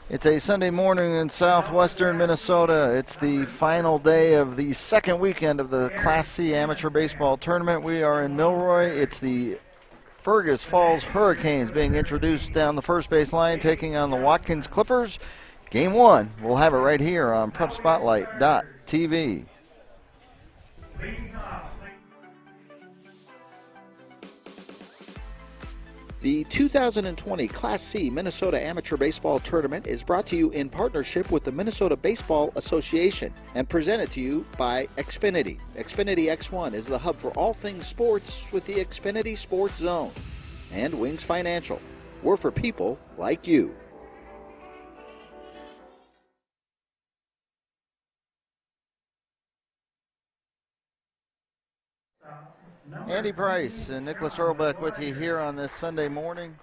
It's a Sunday morning in southwestern Minnesota. It's the final day of the second weekend of the Class C Amateur Baseball Tournament. We are in Milroy. It's the Fergus Falls Hurricanes being introduced down the first base line, taking on the Watkins Clippers. Game one, we'll have it right here on PrepSpotlight.tv. The 2020 Class C Minnesota Amateur Baseball Tournament is brought to you in partnership with the Minnesota Baseball Association and presented to you by Xfinity. Xfinity X1 is the hub for all things sports with the Xfinity Sports Zone. And Wings Financial. We're for people like you. Andy Price and Nicholas Earlbeck with you here on this Sunday morning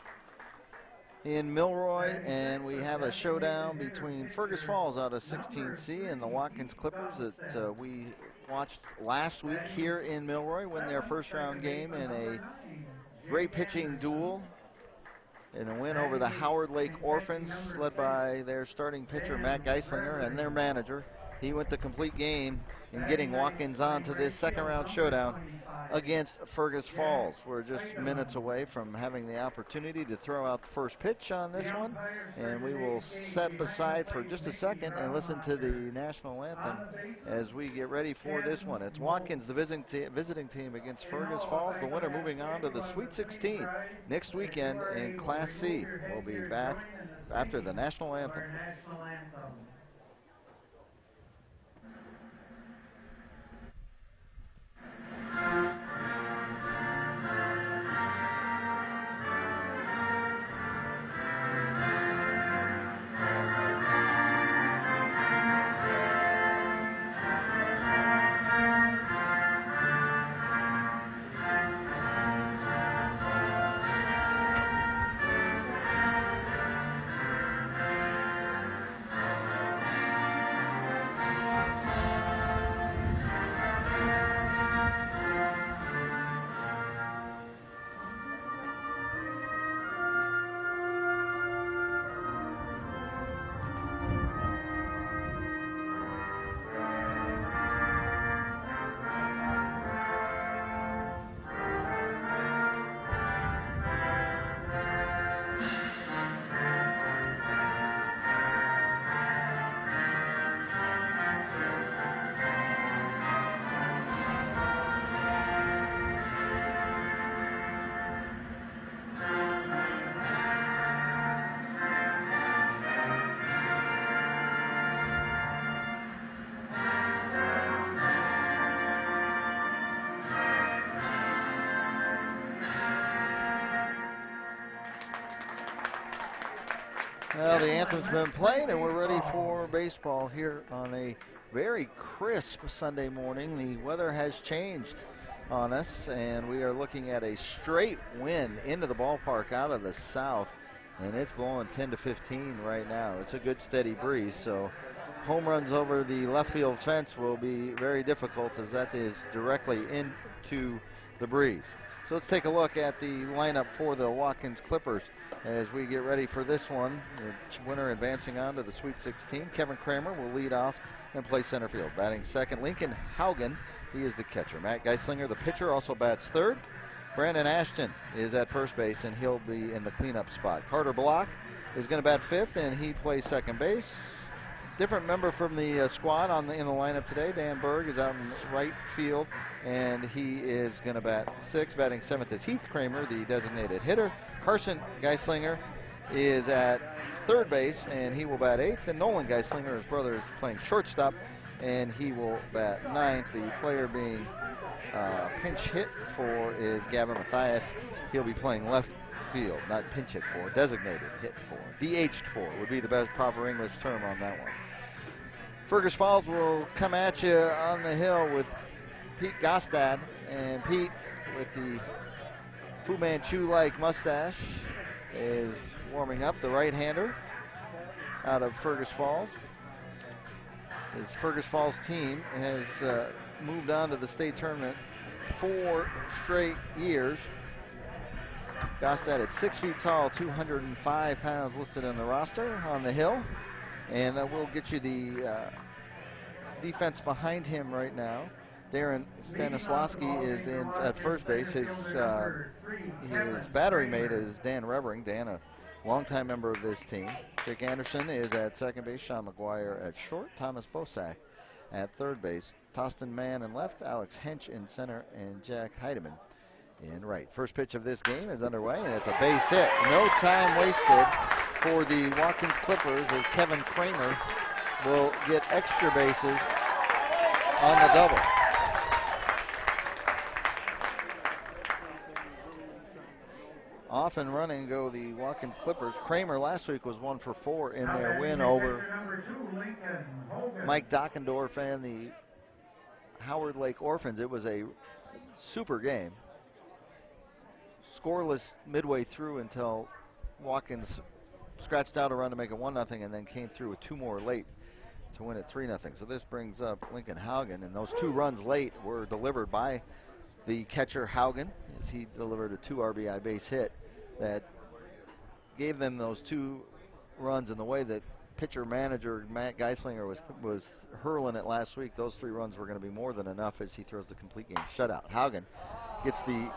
in Milroy, and we have a showdown between Fergus Falls out of 16C and the Watkins Clippers that we watched last week here in Milroy win their first round game in a great pitching duel in a win over the Howard Lake Orphans, led by their starting pitcher Matt Geislinger and their manager. He went the complete game in getting Watkins on to this second round showdown against Fergus Falls. We're just minutes away from having the opportunity to throw out the first pitch on this one, and we will step aside for just a second and listen to the national anthem as we get ready for this one. It's Watkins, the visiting team, against Fergus Falls, the winner moving on to the Sweet 16 next weekend in Class C. We'll be back after the national anthem. Well, the anthem's been played, and we're ready for baseball here on a very crisp Sunday morning. The weather has changed on us, and we are looking at a straight wind into the ballpark out of the south, and it's blowing 10 to 15 right now. It's a good steady breeze, so home runs over the left field fence will be very difficult, as that is directly into the breeze. So let's take a look at the lineup for the Watkins Clippers as we get ready for this one. The winner advancing on to the Sweet 16. Kevin Kramer will lead off and play center field. Batting second, Lincoln Haugen. He is the catcher. Matt Geislinger, the pitcher, also bats third. Brandon Ashton is at first base, and he'll be in the cleanup spot. Carter Block is going to bat fifth, and he plays second base. Different member from the squad in the lineup today. Dan Berg is out in right field, and he is going to bat sixth. Batting seventh is Heath Kramer, the designated hitter. Carson Geislinger is at third base, and he will bat eighth. And Nolan Geislinger, his brother, is playing shortstop, and he will bat ninth. The player being pinch hit for is Gavin Mathias. He'll be playing left field, not pinch hit for, designated hit for. DH'd for would be the best proper English term on that one. Fergus Falls will come at you on the hill with Pete Gostad, and Pete, with the Fu Manchu-like mustache, is warming up, the right-hander out of Fergus Falls. His Fergus Falls team has moved on to the state tournament 4 straight years. Gostad at 6 feet tall, 205 pounds listed on the roster on the hill. And we'll get you the defense behind him right now. Darren Stanislawski is in at first base. His battery mate is Dan Revering. Dan, a longtime member of this team. Jake Anderson is at second base. Sean McGuire at short. Thomas Bosak at third base. Tostin Mann in left. Alex Hench in center. And Jack Heidemann in right. First pitch of this game is underway, and it's a base hit. No time wasted for the Watkins Clippers as Kevin Kramer will get extra bases on the double. Off and running go the Watkins Clippers. Kramer last week was 1 for 4 in their win over Mike Dockendorf and the Howard Lake Orphans. It was a super game. Scoreless midway through until Watkins scratched out a run to make it 1-0 and then came through with 2 more late to win it 3-0. So this brings up Lincoln Haugen, and those 2 runs late were delivered by the catcher Haugen as he delivered a 2 RBI base hit that gave them those 2 runs. In the way that pitcher manager Matt Geislinger was hurling it last week, those 3 runs were going to be more than enough as he throws the complete game shutout. Haugen gets the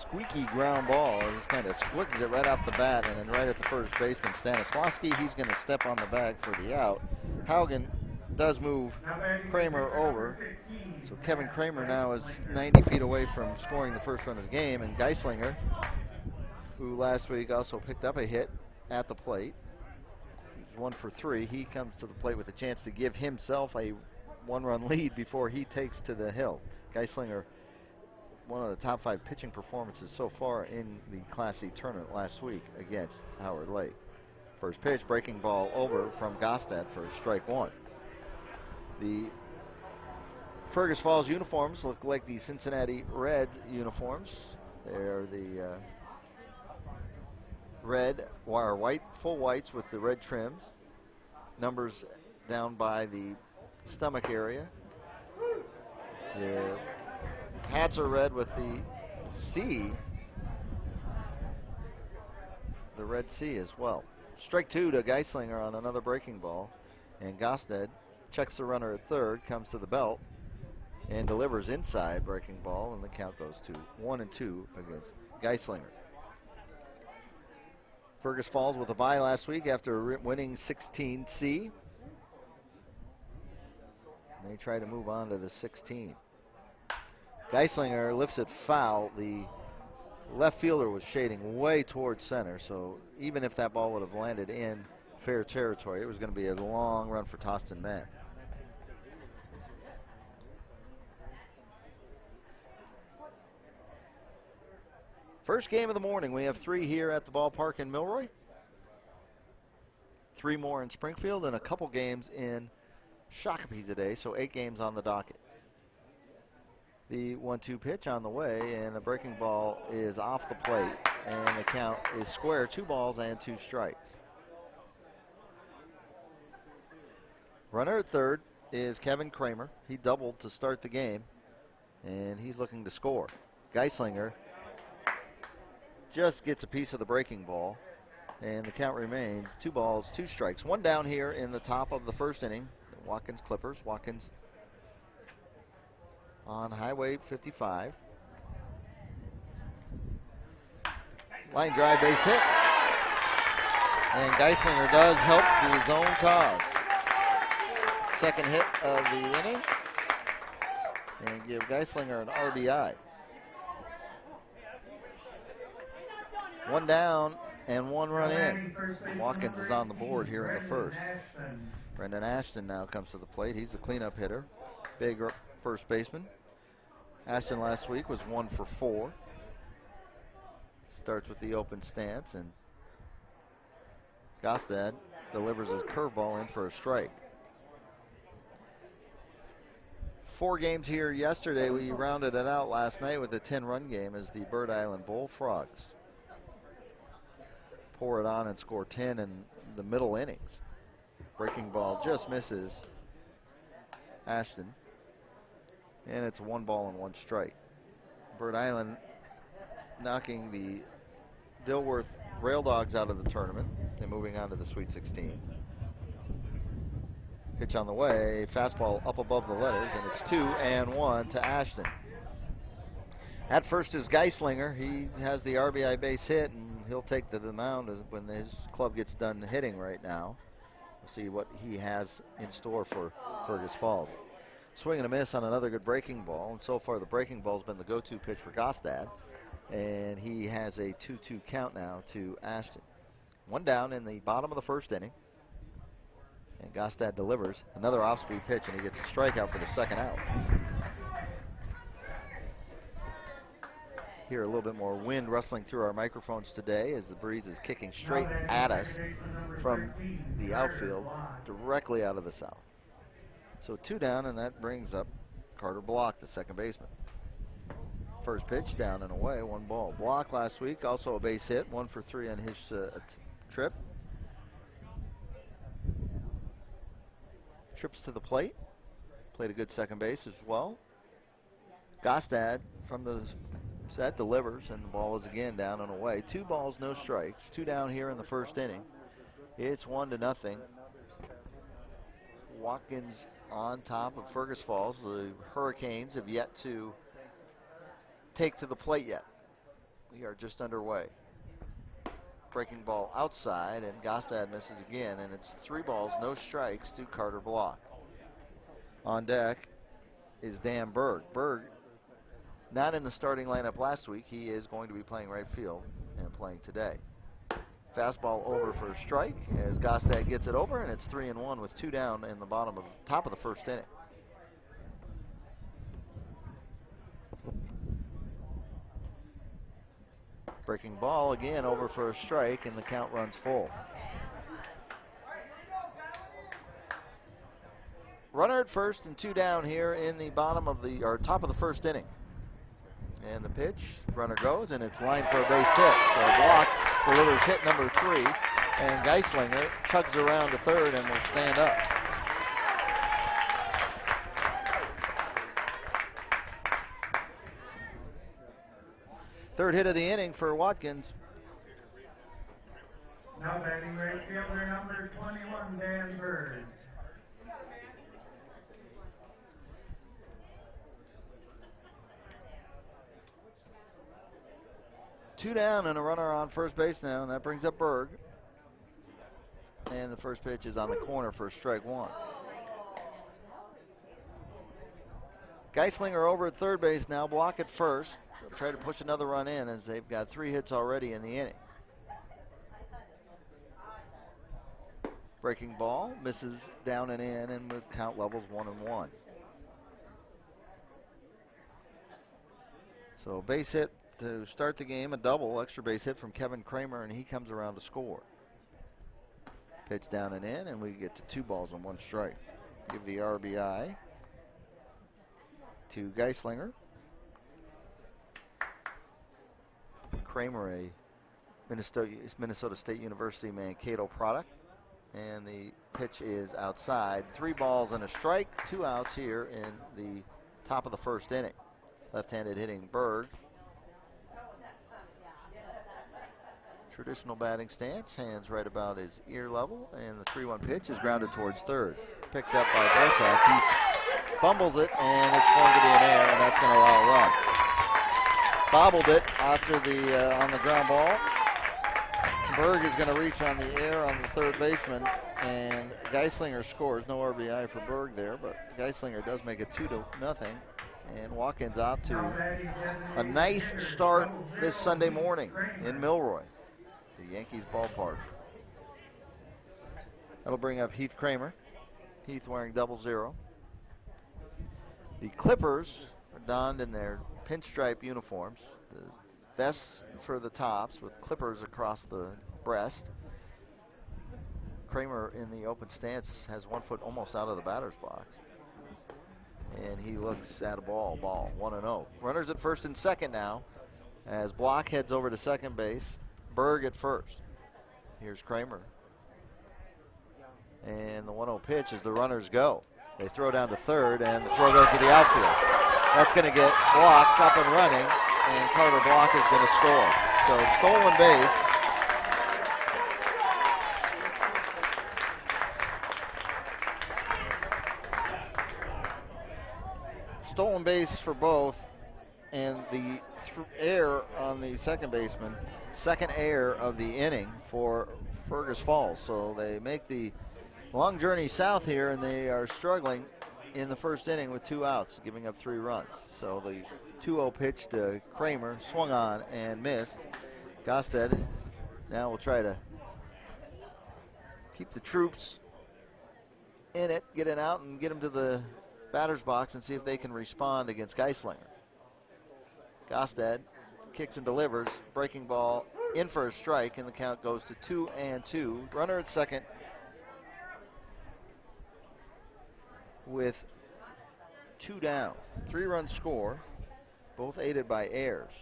squeaky ground ball, just kind of squigs it right off the bat, and then right at the first baseman Stanislawski, he's going to step on the bag for the out. Haugen does move Kramer over, so Kevin Kramer now is 90 feet away from scoring the first run of the game, and Geislinger, who last week also picked up a hit at the plate, he's 1 for 3. He comes to the plate with a chance to give himself a 1-run lead before he takes to the hill. Geislinger, one of the top 5 pitching performances so far in the Class C tournament last week against Howard Lake. First pitch, breaking ball over from Gostad for strike 1. The Fergus Falls uniforms look like the Cincinnati Reds uniforms. They're the red, or white, full whites with the red trims. Numbers down by the stomach area. The hats are red with the C, the red C as well. Strike 2 to Geislinger on another breaking ball, and Gostad checks the runner at third, comes to the belt, and delivers inside breaking ball, and the count goes to 1-2 against Geislinger. Fergus Falls with a bye last week after winning 16C. They try to move on to the 16. Geislinger lifts it foul. The left fielder was shading way towards center, so even if that ball would have landed in fair territory, it was going to be a long run for Tostin Mann. First game of the morning. We have 3 here at the ballpark in Milroy, 3 more in Springfield, and a couple games in Shakopee today, so 8 games on the docket. The 1-2 pitch on the way, and the breaking ball is off the plate, and the count is square, 2 balls and 2 strikes. Runner at third is Kevin Kramer. He doubled to start the game, and he's looking to score. Geislinger just gets a piece of the breaking ball, and the count remains 2 balls, 2 strikes. 1 down here in the top of the first inning. The Watkins Clippers. Watkins on Highway 55. Line drive, base hit. And Geislinger does help his own cause. Second hit of the inning. And give Geislinger an RBI. 1 down and 1 run in. Watkins is on the board here in the first. Brendan Ashton now comes to the plate. He's the cleanup hitter. Big first baseman. Ashton last week was 1 for 4. Starts with the open stance, and Gostad delivers his curveball in for a strike. 4 games here yesterday. We rounded it out last night with a 10-run game as the Bird Island Bullfrogs pour it on and score 10 in the middle innings. Breaking ball just misses Ashton, and it's 1 ball and 1 strike. Bird Island knocking the Dilworth Rail Dogs out of the tournament and moving on to the Sweet 16. Pitch on the way, fastball up above the letters, and it's 2-1 to Ashton. At first is Geislinger. He has the RBI base hit, and he'll take the mound when his club gets done hitting right now. We'll see what he has in store for Fergus Falls. Swing and a miss on another good breaking ball, and so far the breaking ball's been the go-to pitch for Gostad, and he has a 2-2 count now to Ashton. One down in the bottom of the first inning. And Gostad delivers another off-speed pitch, and he gets a strikeout for the second out. Hear a little bit more wind rustling through our microphones today as the breeze is kicking straight at us from the outfield, directly out of the south. So 2 down, and that brings up Carter Block, the second baseman. First pitch, down and away, 1 ball. Block last week, also a base hit, 1 for 3 on his trip. Trips to the plate. Played a good second base as well. Gostad from the set delivers, and the ball is again down and away. 2 balls, no strikes. 2 down here in the first inning. It's 1-0. Watkins on top of Fergus Falls. The Hurricanes have yet to take to the plate yet. We are just underway. Breaking ball outside, and Gostad misses again, and it's 3 balls, no strikes to Carter Block. On deck is Dan Berg. Berg, not in the starting lineup last week. He is going to be playing right field and playing today. Fastball over for a strike as Gostad gets it over, and it's 3-1 with 2 down in the top of the first inning. Breaking ball again over for a strike, and the count runs full. Runner at first and 2 down here in the top of the first inning. And the pitch, runner goes, and it's lined for a base hit. So Block delivers hit number 3, and Geislinger chugs around to third and will stand up. Third hit of the inning for Watkins. Now batting right fielder number 21, Dan Berg. Two down and a runner on first base now, and that brings up Berg. And the first pitch is on the corner for strike 1. Geislinger over at third base now, Block at first. They'll try to push another run in as they've got 3 hits already in the inning. Breaking ball, misses down and in, and the count levels 1-1. So base hit to start the game, a double, extra base hit from Kevin Kramer, and he comes around to score. Pitch down and in, and we get to 2 balls and 1 strike. Give the RBI to Geislinger. Kramer, a Minnesota State University Mankato product. And the pitch is outside. 3 balls and a strike, 2 outs here in the top of the first inning. Left-handed hitting Berg. Traditional batting stance, hands right about his ear level, and the 3-1 pitch is grounded towards third. Picked up by Gorsak. He fumbles it, and it's going to be an error, and that's going to allow a run. Bobbled it after on the ground ball. Berg is going to reach on the air on the third baseman, and Geislinger scores. No RBI for Berg there, but Geislinger does make it 2-0, and Watkins out to a nice start this Sunday morning in Milroy, the Yankees ballpark. That'll bring up Heath Kramer. Heath wearing 00. The Clippers are donned in their pinstripe uniforms. The vests for the tops with Clippers across the breast. Kramer in the open stance has 1 foot almost out of the batter's box. And he looks at a ball, 1-0. Runners at first and second now as Block heads over to second base. Berg at first. Here's Kramer. And the 1-0 pitch as the runners go. They throw down to third, and the throw goes to the outfield. That's going to get Block up and running, and Carter Block is going to score. So stolen base. Stolen base for both, and the error on the second baseman. Second error of the inning for Fergus Falls. So they make the long journey south here, and they are struggling in the first inning with 2 outs, giving up 3 runs. So the 2-0 pitch to Kramer swung on and missed. Gosted now will try to keep the troops in it, get it out, and get them to the batter's box and see if they can respond against Geislinger. Gosted kicks and delivers. Breaking ball in for a strike, and the count goes to 2-2. Runner at second with 2 down. 3-run score, both aided by errors.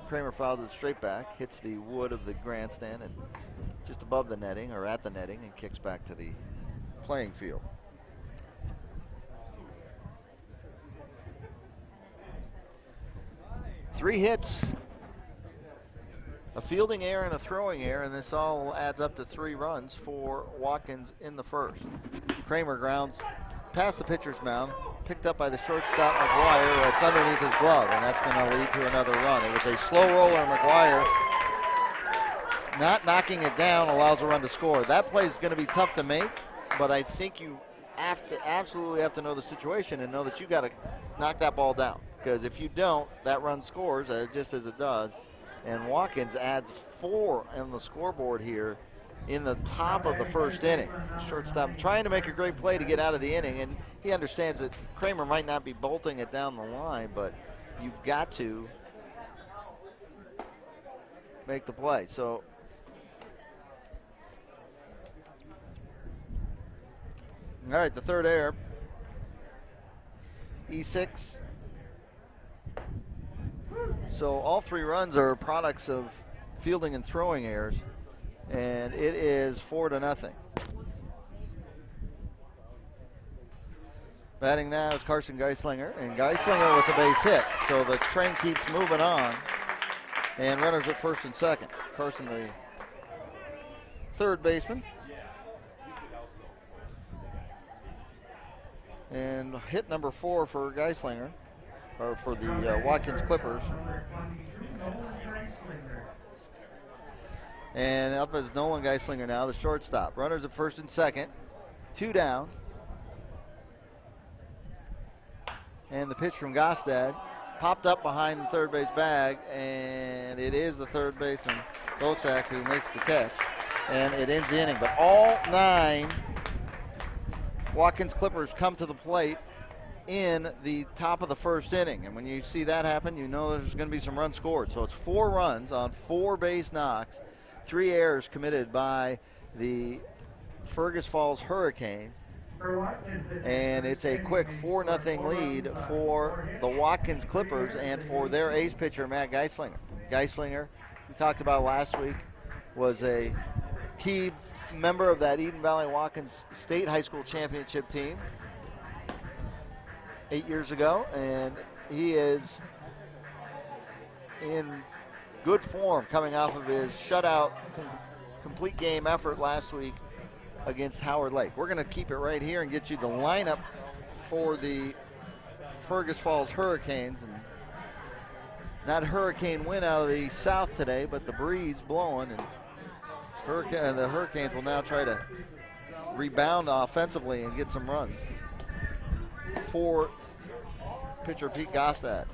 Kramer fouls it straight back, hits the wood of the grandstand and just above the netting, or at the netting, and kicks back to the playing field. Three hits, a fielding error and a throwing error, and this all adds up to 3 runs for Watkins in the first. Kramer grounds past the pitcher's mound, picked up by the shortstop McGuire. It's underneath his glove, and that's going to lead to another run. It was a slow roller. McGuire not knocking it down allows a run to score. That play is going to be tough to make, but I think you absolutely have to know the situation and know that you got to knock that ball down, because if you don't, that run scores just as it does. And Watkins adds 4 on the scoreboard here in the top of the first inning. Shortstop trying to make a great play to get out of the inning, and he understands that Kramer might not be bolting it down the line, but you've got to make the play. So all right, the third error. E6. So all 3 runs are products of fielding and throwing errors, and it is 4-0. Batting now is Carson Geislinger, and Geislinger with the base hit. So the train keeps moving on, and runners at first and second. Carson, the third baseman. And hit number 4 for Geislinger, or for the Watkins Clippers. And up is Nolan Geislinger now, the shortstop. Runners at first and second, 2 down. And the pitch from Gostad popped up behind the third base bag, and it is the third baseman, Bosak, who makes the catch. And it ends the inning. But all 9 Watkins Clippers come to the plate in the top of the first inning. And when you see that happen, you know there's going to be some runs scored. So it's 4 runs on 4 base knocks, 3 errors committed by the Fergus Falls Hurricanes. And it's a quick 4-0 lead for the Watkins Clippers and for their ace pitcher, Matt Geislinger. Geislinger, we talked about last week, was a key member of that Eden Valley Watkins State High School Championship team 8 years ago, and he is in good form coming off of his shutout complete game effort last week against Howard Lake. We're going to keep it right here and get you the lineup for the Fergus Falls Hurricanes. And not a hurricane wind out of the south today, but the breeze blowing, and the Hurricanes will now try to rebound offensively and get some runs for pitcher Pete Gostad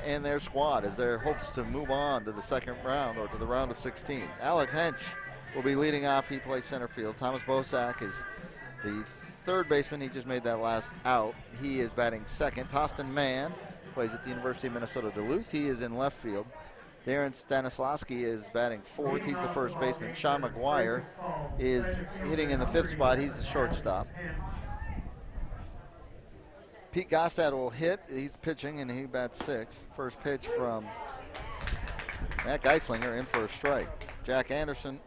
and their squad as their hopes to move on to the second round, or to the round of 16. Alex Hench will be leading off. He plays center field. Thomas Bosak is the third baseman. He just made that last out. He is batting second. Tostin Mann plays at the University of Minnesota Duluth. He is in left field. Darren Stanislawski is batting fourth. He's the first baseman. Sean McGuire is hitting in the 5th spot. He's the shortstop. Pete Gostad will hit. He's pitching, and he bats 6th. First pitch from Matt Geislinger, in for a strike. Jake Anderson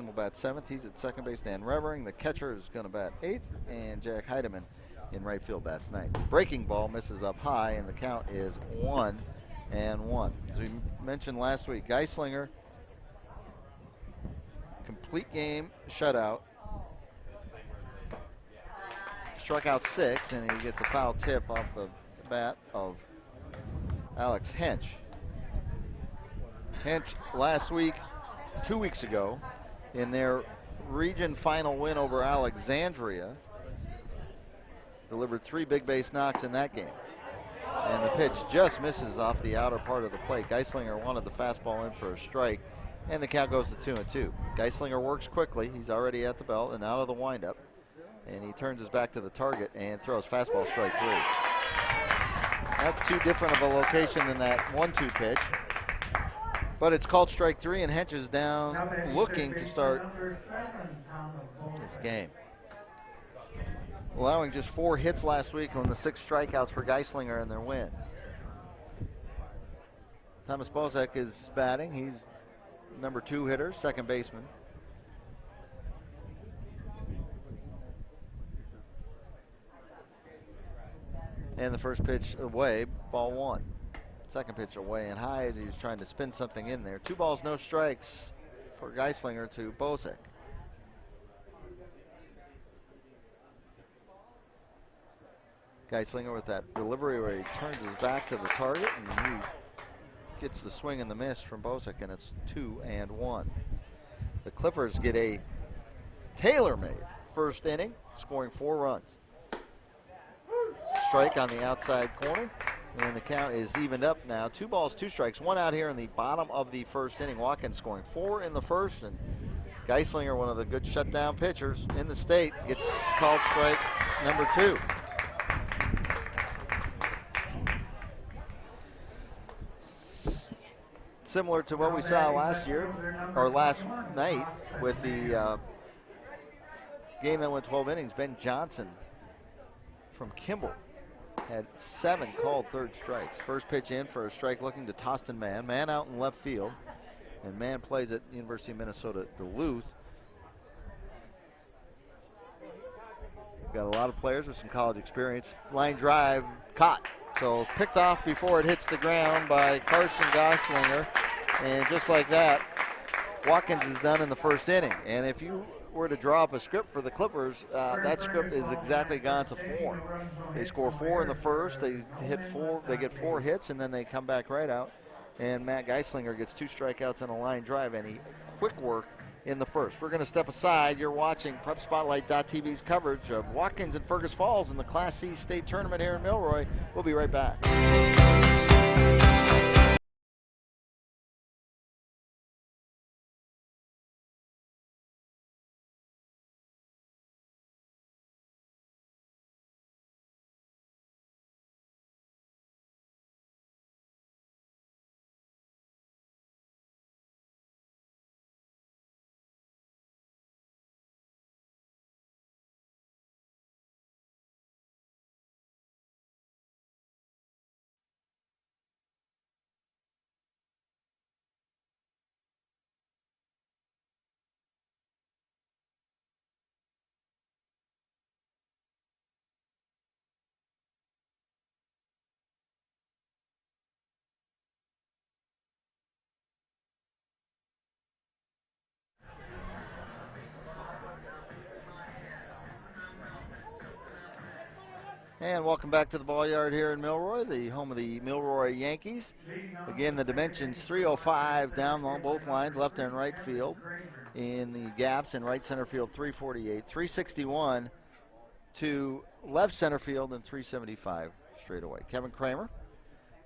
will bat 7th. He's at second base. Dan Revering, the catcher, is going to bat 8th. And Jack Heidemann in right field. Bats ninth. Breaking ball misses up high, and the count is 1-1. As we mentioned last week, Geislinger, complete game shutout. Struck out 6, and he gets a foul tip off the bat of Alex Hench. Hench last week, 2 weeks ago, in their region final win over Alexandria, delivered 3 big base knocks in that game. And the pitch just misses off the outer part of the plate. Geislinger wanted the fastball in for a strike, and the count goes to 2-2. Geislinger works quickly. He's already at the belt and out of the windup. And he turns his back to the target and throws fastball strike 3. Not too different of a location than that 1-2 pitch. But it's called strike 3, and Hench is down looking to start this game. Allowing just 4 hits last week on the 6 strikeouts for Geislinger in their win. Thomas Bozek is batting. He's number 2 hitter, second baseman. And the first pitch away, ball 1. Second pitch away and high as he was trying to spin something in there. 2 balls, no strikes for Geislinger to Bozek. Geislinger with that delivery where he turns his back to the target, and he gets the swing and the miss from Bozek, and it's 2-1. The Clippers get a tailor-made first inning, scoring 4 runs. Strike on the outside corner, and the count is evened up now. 2 balls, 2 strikes, 1 out here in the bottom of the first inning. Watkins scoring 4 in the first, and Geislinger, one of the good shutdown pitchers in the state, gets called strike number 2. Similar to what we saw last year, or last night, with the game that went 12 innings. Ben Johnson from Kimball had 7 called third strikes. First pitch in for a strike looking to Tostin Mann. Mann out in left field, and Mann plays at University of Minnesota Duluth. Got a lot of players with some college experience. Line drive caught. So picked off before it hits the ground by Carson Geislinger. And just like that, Watkins is done in the first inning. And if you were to draw up a script for the Clippers, that script is exactly gone to form. They score 4 in the first, they get 4 hits, and then they come back right out. And Matt Geislinger gets 2 strikeouts and a line drive, and he quick work in the first. We're going to step aside. You're watching PrepSpotlight.tv's coverage of Watkins and Fergus Falls in the Class C state tournament here in Milroy. We'll be right back. And welcome back to the ball yard here in Milroy, the home of the Milroy Yankees. Again, the dimensions 305 down on both lines, left and right field. In the gaps in right center field, 348, 361 to left center field, and 375 straight away. Kevin Kramer,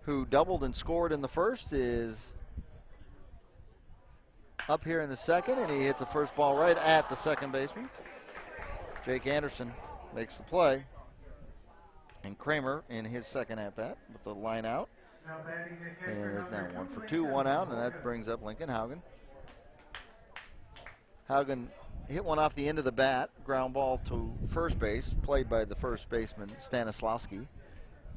who doubled and scored in the first, is up here in the second, and he hits a first ball right at the second baseman. Jake Anderson makes the play. And Kramer in his second at-bat with the line out. And is now 1 for 2, 1 out, and that brings up Lincoln Haugen. Haugen hit one off the end of the bat, ground ball to first base, played by the first baseman Stanislawski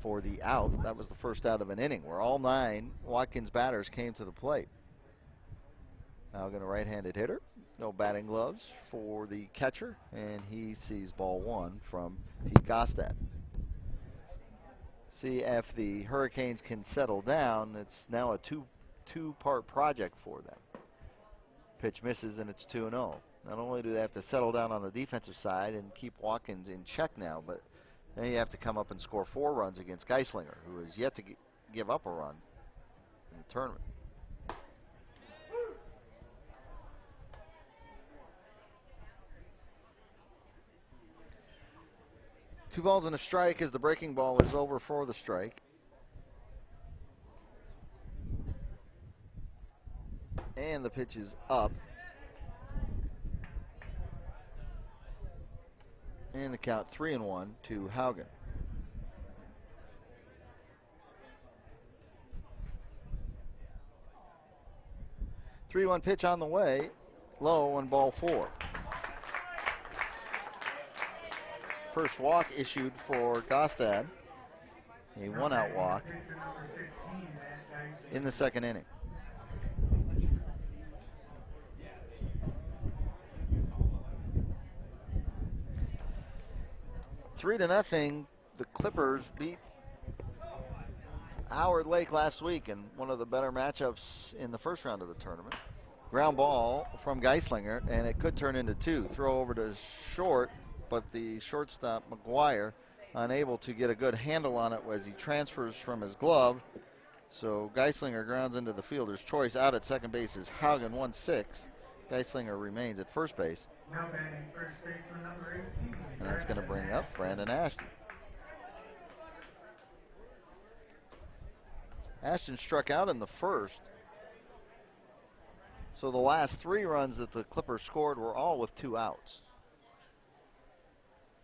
for the out. That was the first out of an inning where all 9 Watkins batters came to the plate. Haugen, a right-handed hitter. No batting gloves for the catcher, and he sees ball 1 from Pete Gostad. See if the Hurricanes can settle down. It's now a two-part project for them. Pitch misses and it's 2-0. Not only do they have to settle down on the defensive side and keep Watkins in check now, but then you have to come up and score 4 runs against Geislinger, who has yet to give up a run in the tournament. Two balls and a strike as the breaking ball is over for the strike. And the pitch is up. And the count 3-1 to Haugen. The 3-1 pitch on the way, low on ball 4. First walk issued for Gostad, a 1-out walk in the second inning. Three to nothing, the Clippers beat Howard Lake last week in one of the better matchups in the first round of the tournament. Ground ball from Geislinger, and it could turn into 2. Throw over to short, but the shortstop, McGuire, unable to get a good handle on it as he transfers from his glove. So Geislinger grounds into the fielder's choice. Out at second base is Haugen, 1-6. Geislinger remains at first base. Now batting first baseman number 18. And that's going to bring up Brandon Ashton. Ashton struck out in the first. So the last 3 runs that the Clippers scored were all with 2 outs.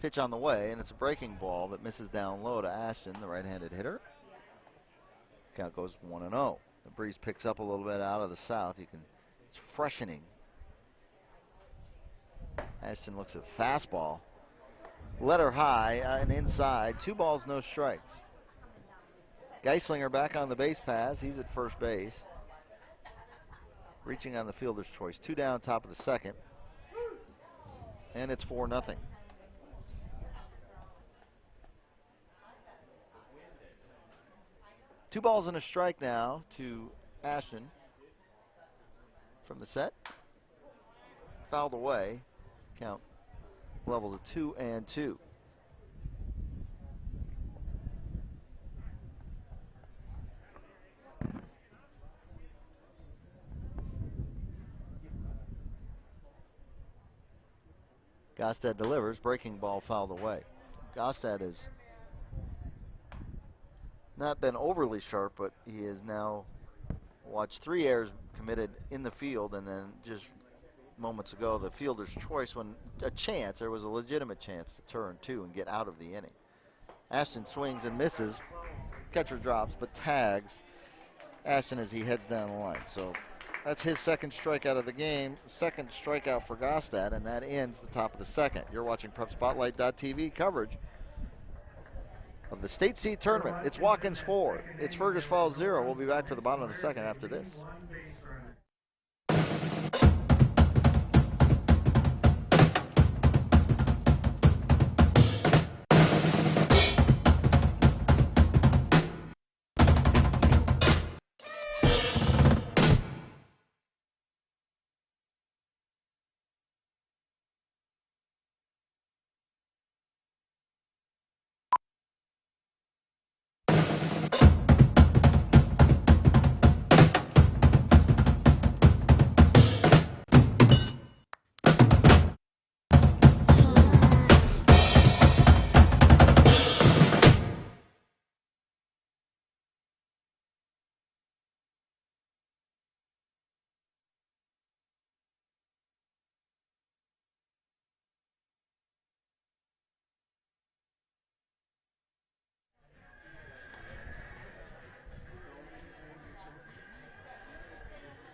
Pitch on the way, and it's a breaking ball that misses down low to Ashton, the right-handed hitter. Count goes 1-0. The breeze picks up a little bit out of the south. It's freshening. Ashton looks at fastball. Letter high and inside. 2 balls, no strikes. Geislinger back on the base pass. He's at first base. Reaching on the fielder's choice. 2 down, top of the second. And it's 4-0. Two balls and a strike now to Ashton from the set. Fouled away. Count levels of 2-2. Gostad delivers, breaking ball fouled away. Gostad has not been overly sharp, but he has now watched 3 errors committed in the field, and then just moments ago, the fielder's choice when there was a legitimate chance to turn 2 and get out of the inning. Ashton swings and misses. Catcher drops, but tags Ashton as he heads down the line. So that's his second strikeout of the game, second strikeout for Gostad, and that ends the top of the second. You're watching PrepSpotlight.tv coverage of the State C tournament. It's Watkins 4. It's Fergus Falls 0. We'll be back for the bottom of the second after this.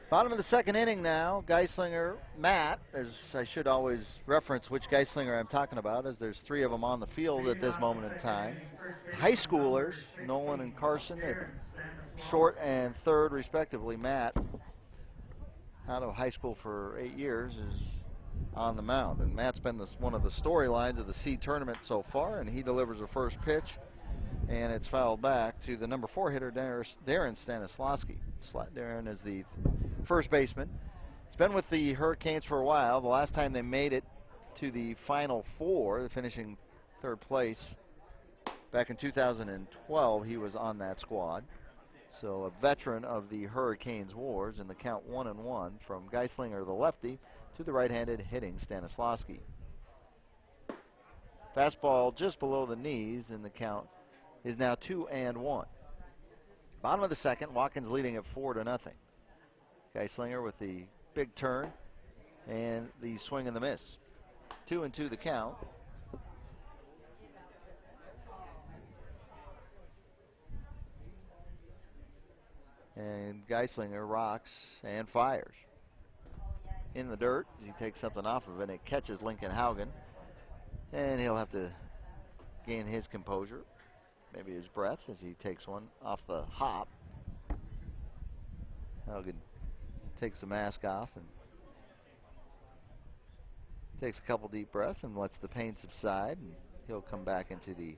Bottom of the second inning now. Geislinger, Matt. I should always reference which Geislinger I'm talking about, as there's 3 of them on the field at this moment in time. High schoolers, Nolan and Carson, at short and third respectively. Matt, out of high school for 8 years, is on the mound. And Matt's been one of the storylines of the C tournament so far, and he delivers a first pitch And it's fouled back to the number 4 hitter, Darren Stanislawski. Darren is the first baseman. He's been with the Hurricanes for a while. The last time they made it to the Final Four, finishing third place back in 2012, he was on that squad. So a veteran of the Hurricanes wars, in the count 1-1 from Geislinger, the lefty, to the right-handed hitting Stanislawski. Fastball just below the knees, and the count is now 2-1. Bottom of the second, Watkins leading at 4-0. Geislinger with the big turn and the swing and the miss. 2-2 the count. And Geislinger rocks and fires. In the dirt as he takes something off of it, and it catches Lincoln Haugen. And he'll have to gain his composure, maybe his breath, as he takes one off the hop. Haugen takes the mask off and takes a couple deep breaths and lets the pain subside, and he'll come back into the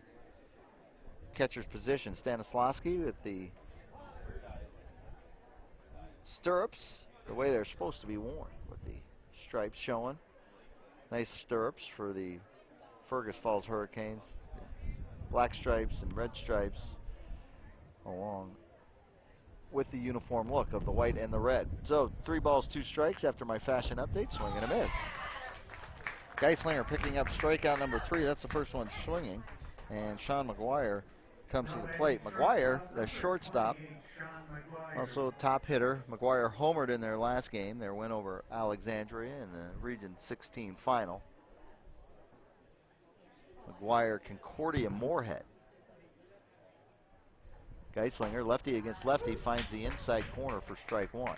catcher's position. Stanislawski with the stirrups the way they're supposed to be worn, with the stripes showing. Nice stirrups for the Fergus Falls Hurricanes. Black stripes and red stripes along with the uniform look of the white and the red. So 3 balls, 2 strikes after my fashion update. Swing and a miss. Geislinger picking up strikeout number 3. That's the first one swinging. And Sean McGuire comes to the plate. McGuire, the shortstop, also top hitter. McGuire homered in their last game, their win over Alexandria in the Region 16 final. McGuire, Concordia, Moorhead. Geislinger, lefty against lefty, finds the inside corner for strike 1.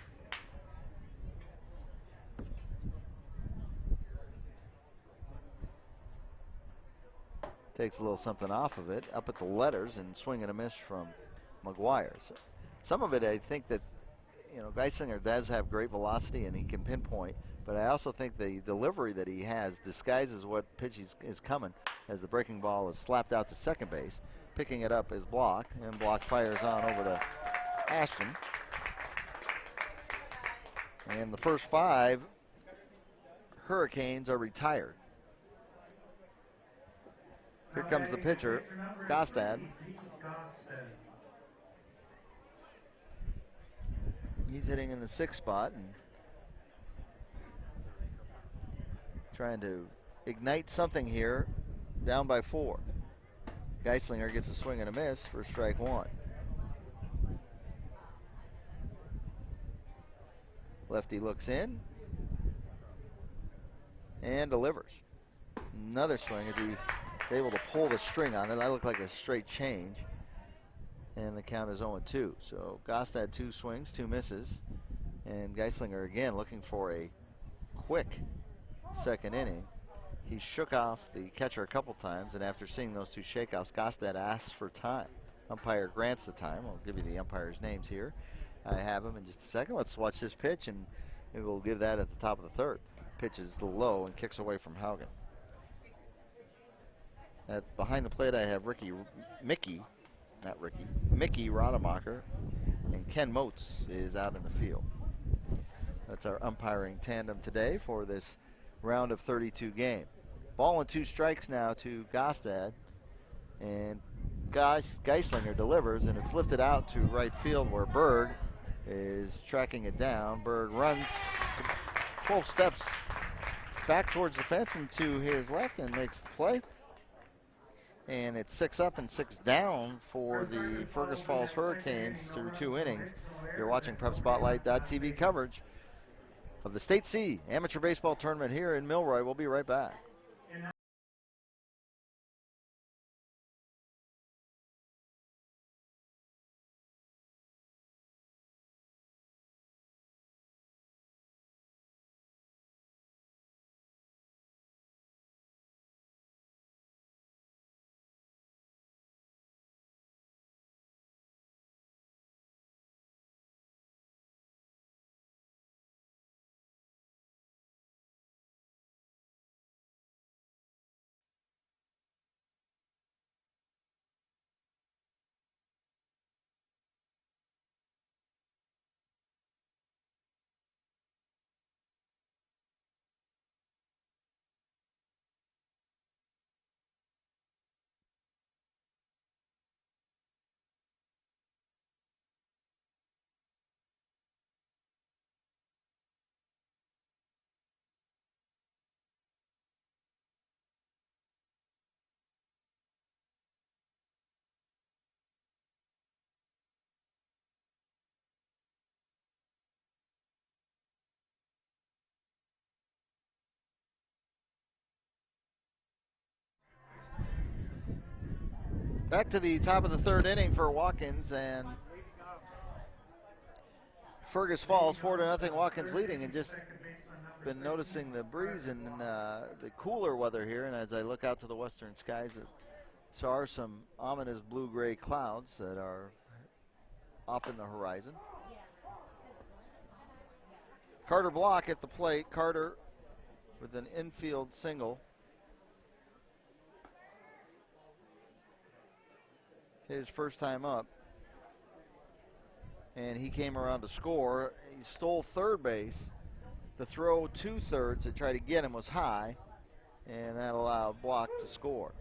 Takes a little something off of it, up at the letters, and swing and a miss from McGuire. So some of it, I think that, Geislinger does have great velocity and he can pinpoint, but I also think the delivery that he has disguises what pitch is coming, as the breaking ball is slapped out to second base. Picking it up is Block, and Block fires on over to Ashton. And the first 5 Hurricanes are retired. Here comes the pitcher, Gostad. He's hitting in the 6th spot and trying to ignite something here, down by 4. Geislinger gets a swing and a miss for strike 1. Lefty looks in and delivers. Another swing as he's able to pull the string on it. That looked like a straight change. And the count is 0-2. So Gostad 2 swings, 2 misses. And Geislinger again looking for a quick second inning. He shook off the catcher a couple times, and after seeing those 2 shakeoffs, Gostad asks for time. Umpire grants the time. I'll give you the umpires' names here. I have them in just a second. Let's watch this pitch, and maybe we'll give that at the top of the 3rd. Pitch is low and kicks away from Haugen. Behind the plate, I have Mickey Rademacher, and Ken Moats is out in the field. That's our umpiring tandem today for this round of 32 game. Ball and 2 strikes now to Gostad, and Geislinger delivers, and it's lifted out to right field where Berg is tracking it down. Berg runs 12 steps back towards the fence and to his left and makes the play. And it's 6 up and 6 down for the Fergus Falls Hurricanes through 2 innings. You're watching PrepSpotlight.tv coverage of the State C Amateur Baseball Tournament here in Milroy. We'll be right back. Back to the top of the third inning for Watkins, and Fergus Falls 4-0. Watkins leading, and just been noticing the breeze and the cooler weather here. And as I look out to the western skies, there are some ominous blue-gray clouds that are off in the horizon. Carter Block at the plate. Carter with an infield single. His first time up. And he came around to score. He stole third base. The throw to third to try to get him was high, and that allowed Block to score.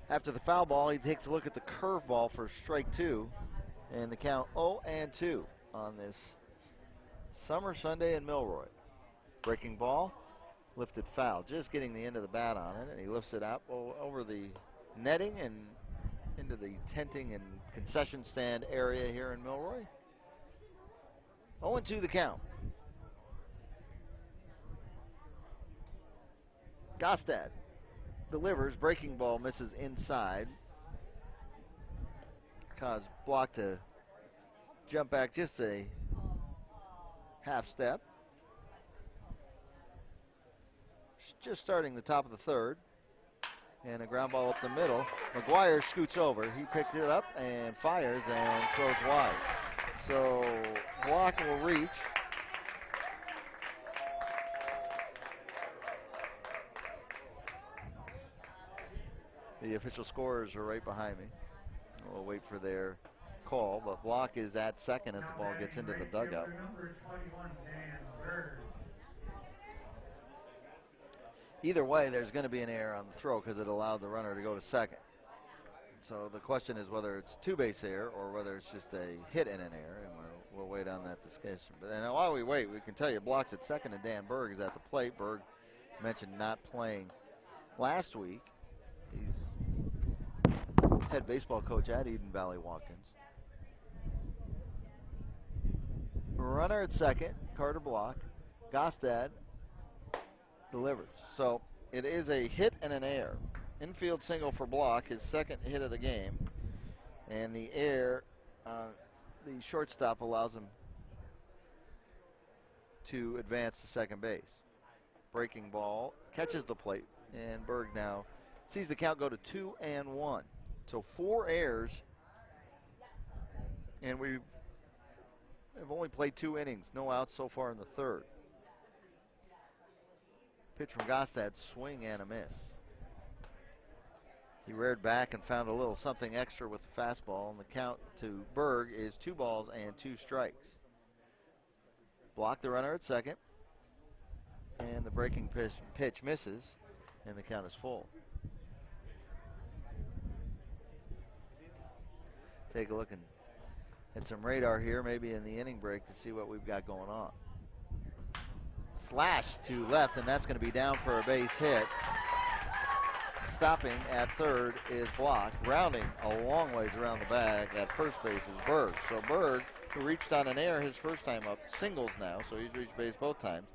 After the foul ball, he takes a look at the curveball for strike two, and the count 0-2 on this summer Sunday in Milroy. Breaking ball, lifted foul, just getting the end of the bat on it, and he lifts it out over the netting and into the tenting and concession stand area here in Milroy. 0-2 the count. Gostad delivers. Breaking ball misses inside. Caused Block to jump back just a half step. Just starting the top of the third. And a ground ball up the middle. McGuire scoots over. He picked it up and fires and throws wide. So Block will reach. The official scorers are right behind me. We'll wait for their call, but Block is at second as the ball gets into the dugout. Either way, there's going to be an error on the throw because it allowed the runner to go to second. So the question is whether it's two-base error or whether it's just a hit and an error, and we'll wait on that discussion. But and while we wait, we can tell you Block's at second and Dan Berg is at the plate. Berg mentioned not playing last week. He's head baseball coach at Eden Valley Watkins. Runner at second, Carter Block. Gostad delivers. So it is a hit and an error. Infield single for Block, his second hit of the game. And the error, the shortstop allows him to advance to second base. Breaking ball catches the plate, and Berg now sees the count go to 2-1. So 4 errors, and we have only played 2 innings, no outs so far in the third. Pitch from Gostad, swing and a miss. He reared back and found a little something extra with the fastball, and the count to Berg is 2 balls and 2 strikes. Block the runner at second, and the breaking pitch misses, and the count is full. Take a look at some radar here, maybe in the inning break, to see what we've got going on. Slash to left, and that's going to be down for a base hit. Stopping at third is Block. Rounding a long ways around the bag at first base is Berg. So Berg, who reached on an error his first time up, singles now, so he's reached base both times.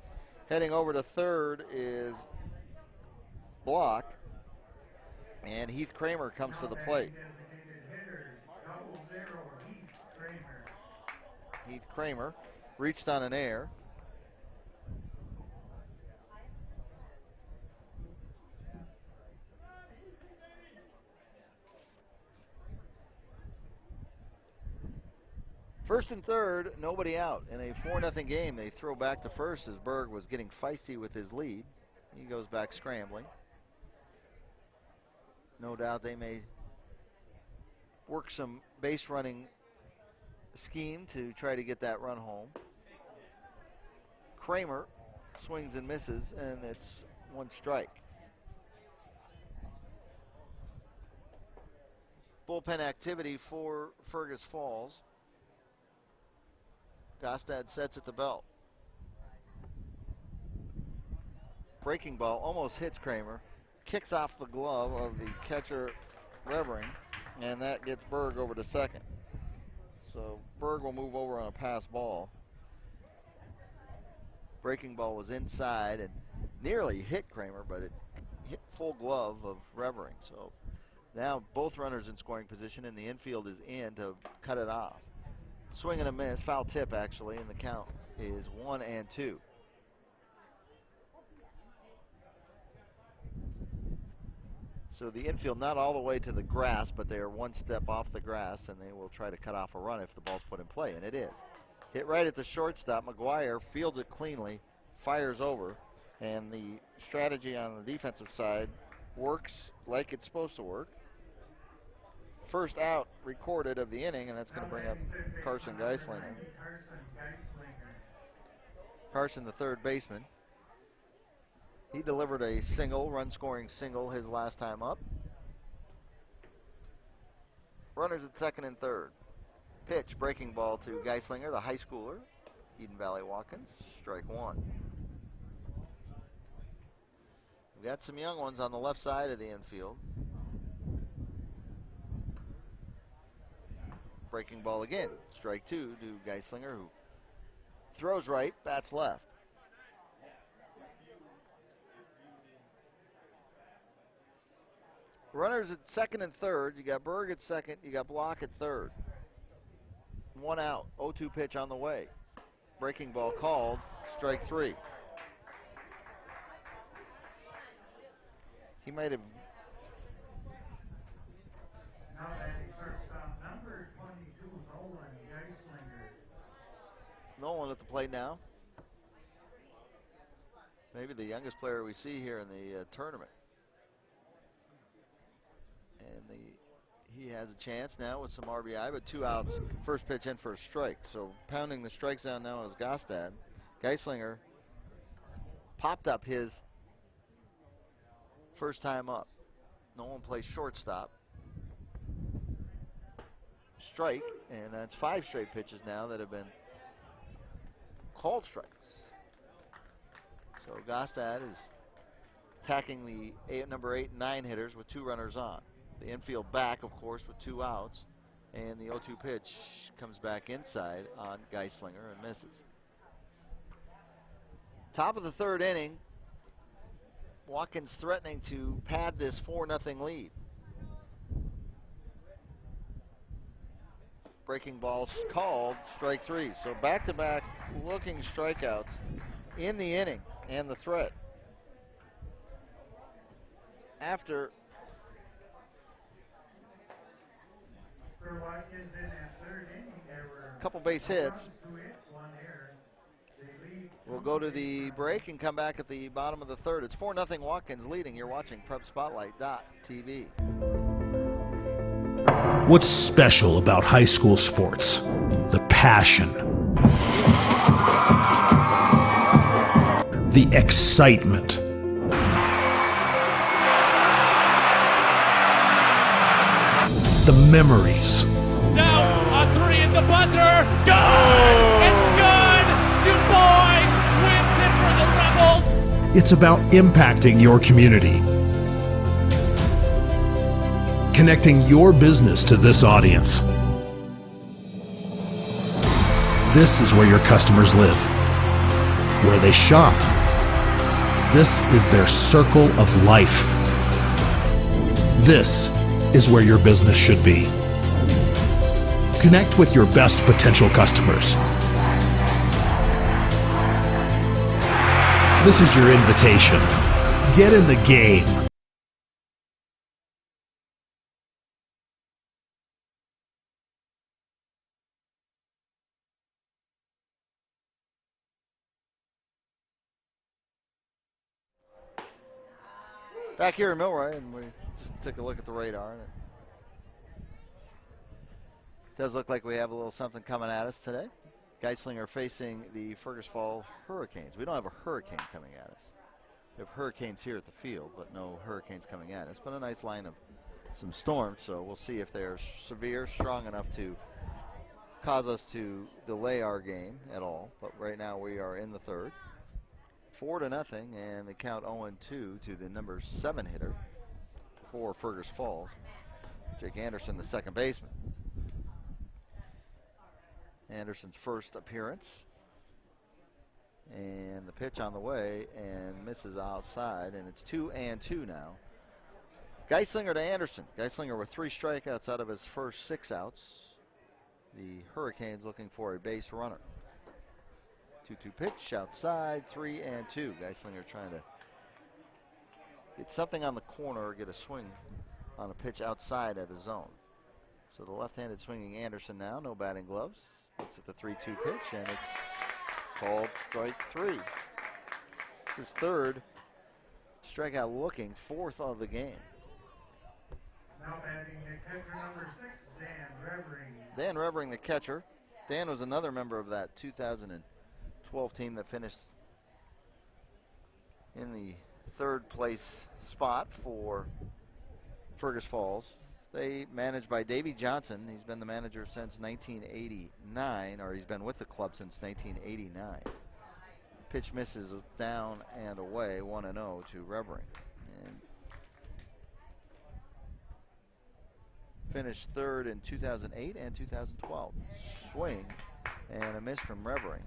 Heading over to third is Block, and Heath Kramer comes to the plate. Heath Kramer reached on an error. First and third, nobody out. In a 4-0 game, they throw back to first as Berg was getting feisty with his lead. He goes back scrambling. No doubt they may work some base running scheme to try to get that run home. Kramer swings and misses, and it's 1 strike. Bullpen activity for Fergus Falls. Gostad sets at the belt. Breaking ball almost hits Kramer. Kicks off the glove of the catcher, Revering, and that gets Berg over to second. So Berg will move over on a pass ball. Breaking ball was inside and nearly hit Kramer, but it hit full glove of Revering. So Now both runners in scoring position, and the infield is in to cut it off. Swing and a miss, foul tip actually, and the count is 1-2. So the infield not all the way to the grass, but they are one step off the grass, and they will try to cut off a run if the ball's put in play, and it is. Hit right at the shortstop. McGuire fields it cleanly, fires over, and the strategy on the defensive side works like it's supposed to work. First out recorded of the inning, and that's going to bring up Carson Geislinger. Carson, the third baseman. He delivered a single, run-scoring single his last time up. Runners at second and third. Pitch, breaking ball to Geislinger, the high schooler, Eden Valley Watkins, strike one. We've got some young ones on the left side of the infield. Breaking ball again, strike two to Geislinger, who throws right, bats left. Runners at second and third. You got Berg at second, you got Block at third. One out, 0-2 pitch on the way. Breaking ball called, strike three. He might have. Now batting shortstop, number 22, Nolan Geislinger. Nolan at the plate now. Maybe the youngest player we see here in the tournament. And he has a chance now with some RBI, but 2 outs, first pitch in for a strike. So pounding the strikes down now is Gostad. Geislinger popped up his first time up. Nolan plays shortstop. Strike, and that's 5 straight pitches now that have been called strikes. So Gostad is attacking the number 8 and 9 hitters with 2 runners on. The infield back, of course, with 2 outs, and the 0-2 pitch comes back inside on Geislinger and misses. Top of the third inning, Watkins threatening to pad this 4-0 lead. Breaking ball called, strike three. So back-to-back looking strikeouts in the inning, and the threat. After For Watkins in that third inning, there were a couple base hits, 2 hits, 1 error. They lead we'll go to the break and come back at the bottom of the third. It's 4-0 Watkins leading. You're watching PrepSpotlight.tv. What's special about high school sports? The passion. The excitement. The memories. Now a 3 at the buzzer. Good! It's good! Du Bois wins it for the Rebels. It's about impacting your community. Connecting your business to this audience. This is where your customers live, where they shop. This is their circle of life. This is where your business should be. Connect with your best potential customers. This is your invitation. Get in the game. Back here in Milroy, and we just took a look at the radar. And it does look like we have a little something coming at us today. Geislinger facing the Fergus Falls Hurricanes. We don't have a hurricane coming at us. We have hurricanes here at the field, but no hurricanes coming at us. But a nice line of some storms, so we'll see if they're severe, strong enough to cause us to delay our game at all. But right now we are in the third. 4-0, and the count 0-2 to the number 7 hitter for Fergus Falls, Jake Anderson, the second baseman. Anderson's first appearance, and the pitch on the way, and misses outside, and it's 2-2 now. Geislinger to Anderson. Geislinger with 3 strikeouts out of his first 6 outs. The Hurricanes looking for a base runner. 2-2 pitch outside, 3-2. Geislinger trying to get something on the corner or get a swing on a pitch outside at his zone. So the left-handed swinging Anderson now, no batting gloves. Looks at the 3-2 pitch, and it's called strike 3. It's his 3rd strikeout looking, 4th of the game. Now batting the catcher number 6, Dan Revering. Dan Revering, the catcher. Dan was another member of that 2012 team that finished in the 3rd place spot for Fergus Falls. They managed by Davey Johnson. He's been the manager since 1989, or he's been with the club since 1989. Pitch misses down and away, 1-0 to Revering. And finished 3rd in 2008 and 2012. Swing and a miss from Revering.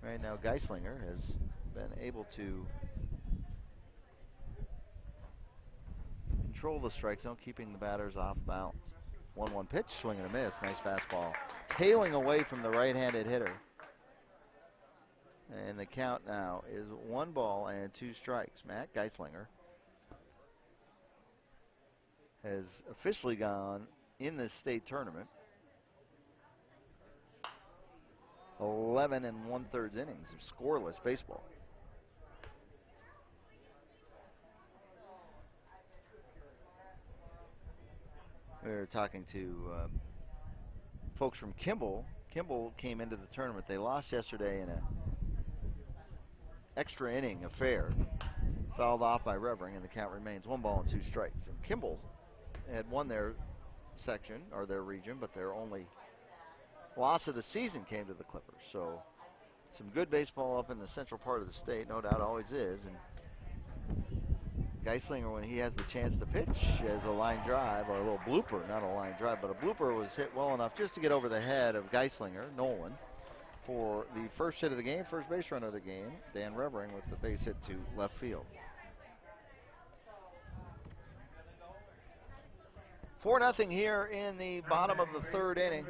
Right now, Geislinger has been able to control the strike zone, keeping the batters off balance. 1-1 pitch, swing and a miss. Nice fastball. Tailing away from the right-handed hitter. And the count now is 1-2 strikes. Matt Geislinger has officially gone in this state tournament 11 1/3 innings of scoreless baseball. We were talking to folks from Kimball. Kimball came into the tournament. They lost yesterday in a extra inning affair. Fouled off by Revering, and the count remains 1-2 strikes. And Kimball had won their section, or their region, but their only loss of the season came to the Clippers. So some good baseball up in the central part of the state, no doubt always is. And Geislinger, when he has the chance to pitch, has a line drive, or a little blooper, not a line drive, but a blooper was hit well enough just to get over the head of Geislinger, Nolan, for the first hit of the game, first base runner of the game, Dan Revering with the base hit to left field. 4-0 here in the bottom of the 3rd inning.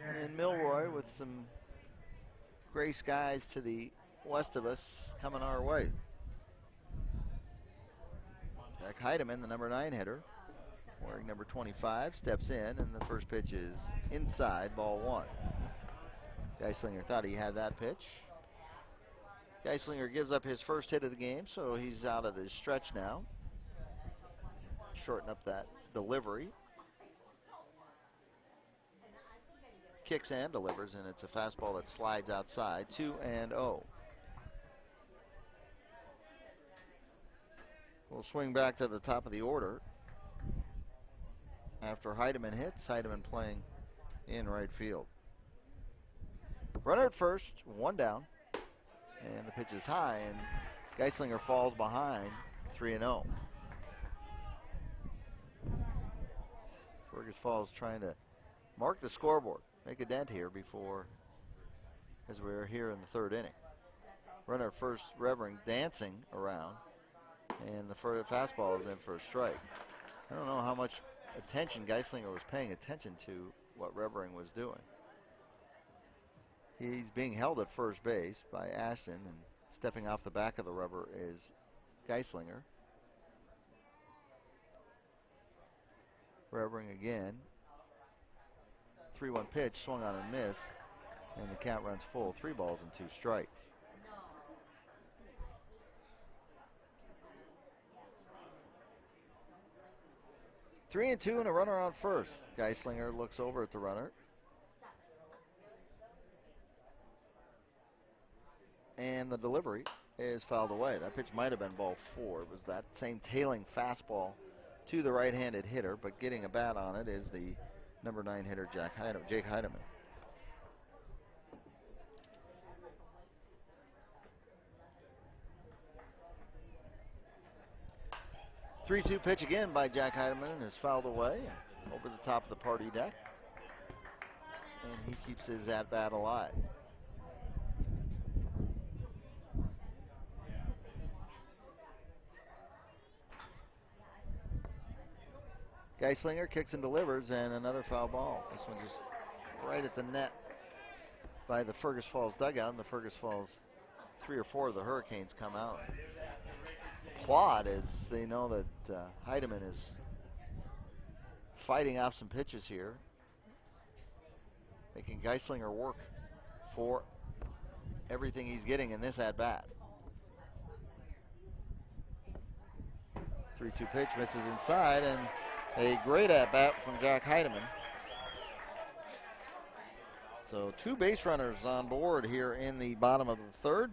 And Milroy with some gray skies to the west of us coming our way. Jack Heidemann, the number 9 hitter, wearing number 25, steps in, and the first pitch is inside, ball 1. Geislinger thought he had that pitch. Geislinger gives up his first hit of the game, so he's out of the stretch now. Shorten up that delivery. Kicks and delivers, and it's a fastball that slides outside, 2-0. We'll swing back to the top of the order. After Heidemann hits, Heidemann playing in right field. Runner at first, 1 down. And the pitch is high, and Geislinger falls behind, 3-0. Fergus Falls trying to mark the scoreboard, make a dent here before, as we're here in the 3rd inning. Runner at first, Revering dancing around, and the fastball is in for a strike. I don't know how much attention Geislinger was paying attention to what Revering was doing. He's being held at first base by Ashton, and stepping off the back of the rubber is Geislinger. Revering again. 3-1 pitch, swung on and missed, and the count runs full. 3-2 strikes. Three and 2 and a runner on first. Geislinger looks over at the runner. And the delivery is fouled away. That pitch might have been ball 4. It was that same tailing fastball to the right-handed hitter, but getting a bat on it is the number 9 hitter, Jake Heidemann. Three-two pitch again by Jack Heidemann, and is fouled away and over the top of the party deck. And he keeps his at-bat alive. Geislinger kicks and delivers, and another foul ball. This one just right at the net by the Fergus Falls dugout, and the Fergus Falls 3 or 4 of the Hurricanes come out. Applaud as they know that Heidemann is fighting off some pitches here, making Geislinger work for everything he's getting in this at-bat. 3-2 pitch misses inside, and a great at-bat from Jack Heidemann. So 2 base runners on board here in the bottom of the third.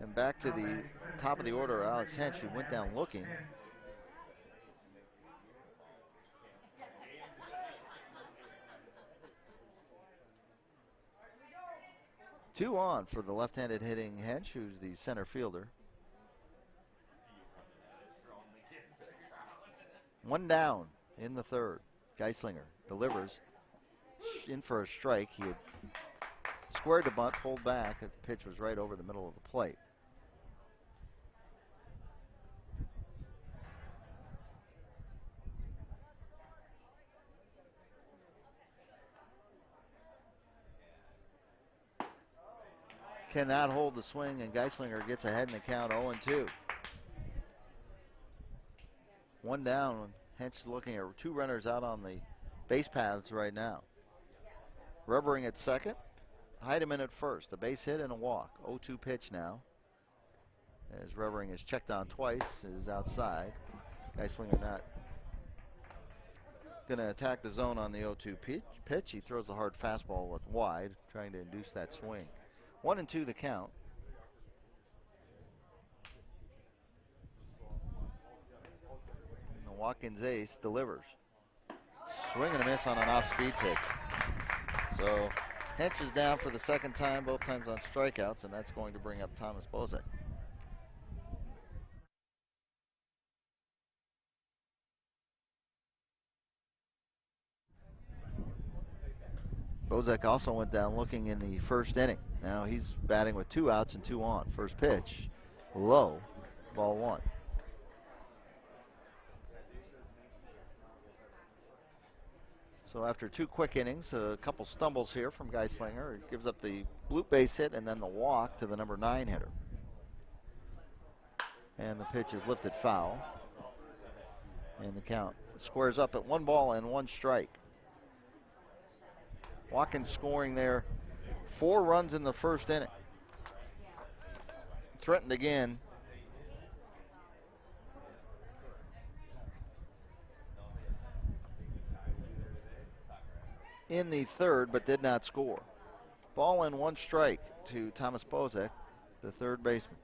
And back to the top of the order, Alex Hench, who went down looking. Two on for the left-handed hitting Hench, who's the center fielder. 1 down in the third. Geislinger delivers in for a strike. He had squared the bunt, pulled back. The pitch was right over the middle of the plate. Cannot hold the swing, and Geislinger gets ahead in the count 0-2. 1 down. Hench looking at 2 runners out on the base paths right now. Rubbering at second. Heidemann at first. A base hit and a walk. 0-2 pitch now. As Rubbering is checked on twice, is outside. Geislinger not going to attack the zone on the 0-2 pitch. He throws the hard fastball with wide, trying to induce that swing. 1-2 the count. And the Watkins ace delivers. Swing and a miss on an off-speed pitch. So Hench is down for the second time, both times on strikeouts, and that's going to bring up Thomas Bozek. Bozek also went down looking in the first inning. Now he's batting with 2 outs and 2 on. First pitch, low, ball 1. So after 2 quick innings, a couple stumbles here from Geislinger. It gives up the bloop base hit and then the walk to the number 9 hitter. And the pitch is lifted foul. And the count squares up at 1 ball and 1 strike. Watkins scoring there 4 runs in the first inning. Threatened again. In the third, but did not score. Ball and 1 strike to Thomas Bozek, the third baseman.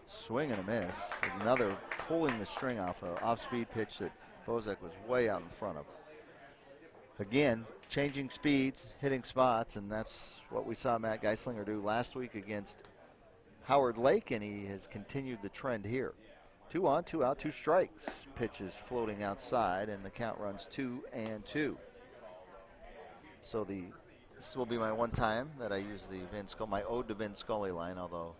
Swing and a miss. Another pulling the string off an off-speed pitch that Bozek was way out in front of. Again, changing speeds, hitting spots, and that's what we saw Matt Geislinger do last week against Howard Lake, and he has continued the trend here. 2 on, 2 out, 2 strikes. Pitch is floating outside, and the count runs 2-2. So this will be my one time that I use the Vin Scully, my ode to Vin Scully line, although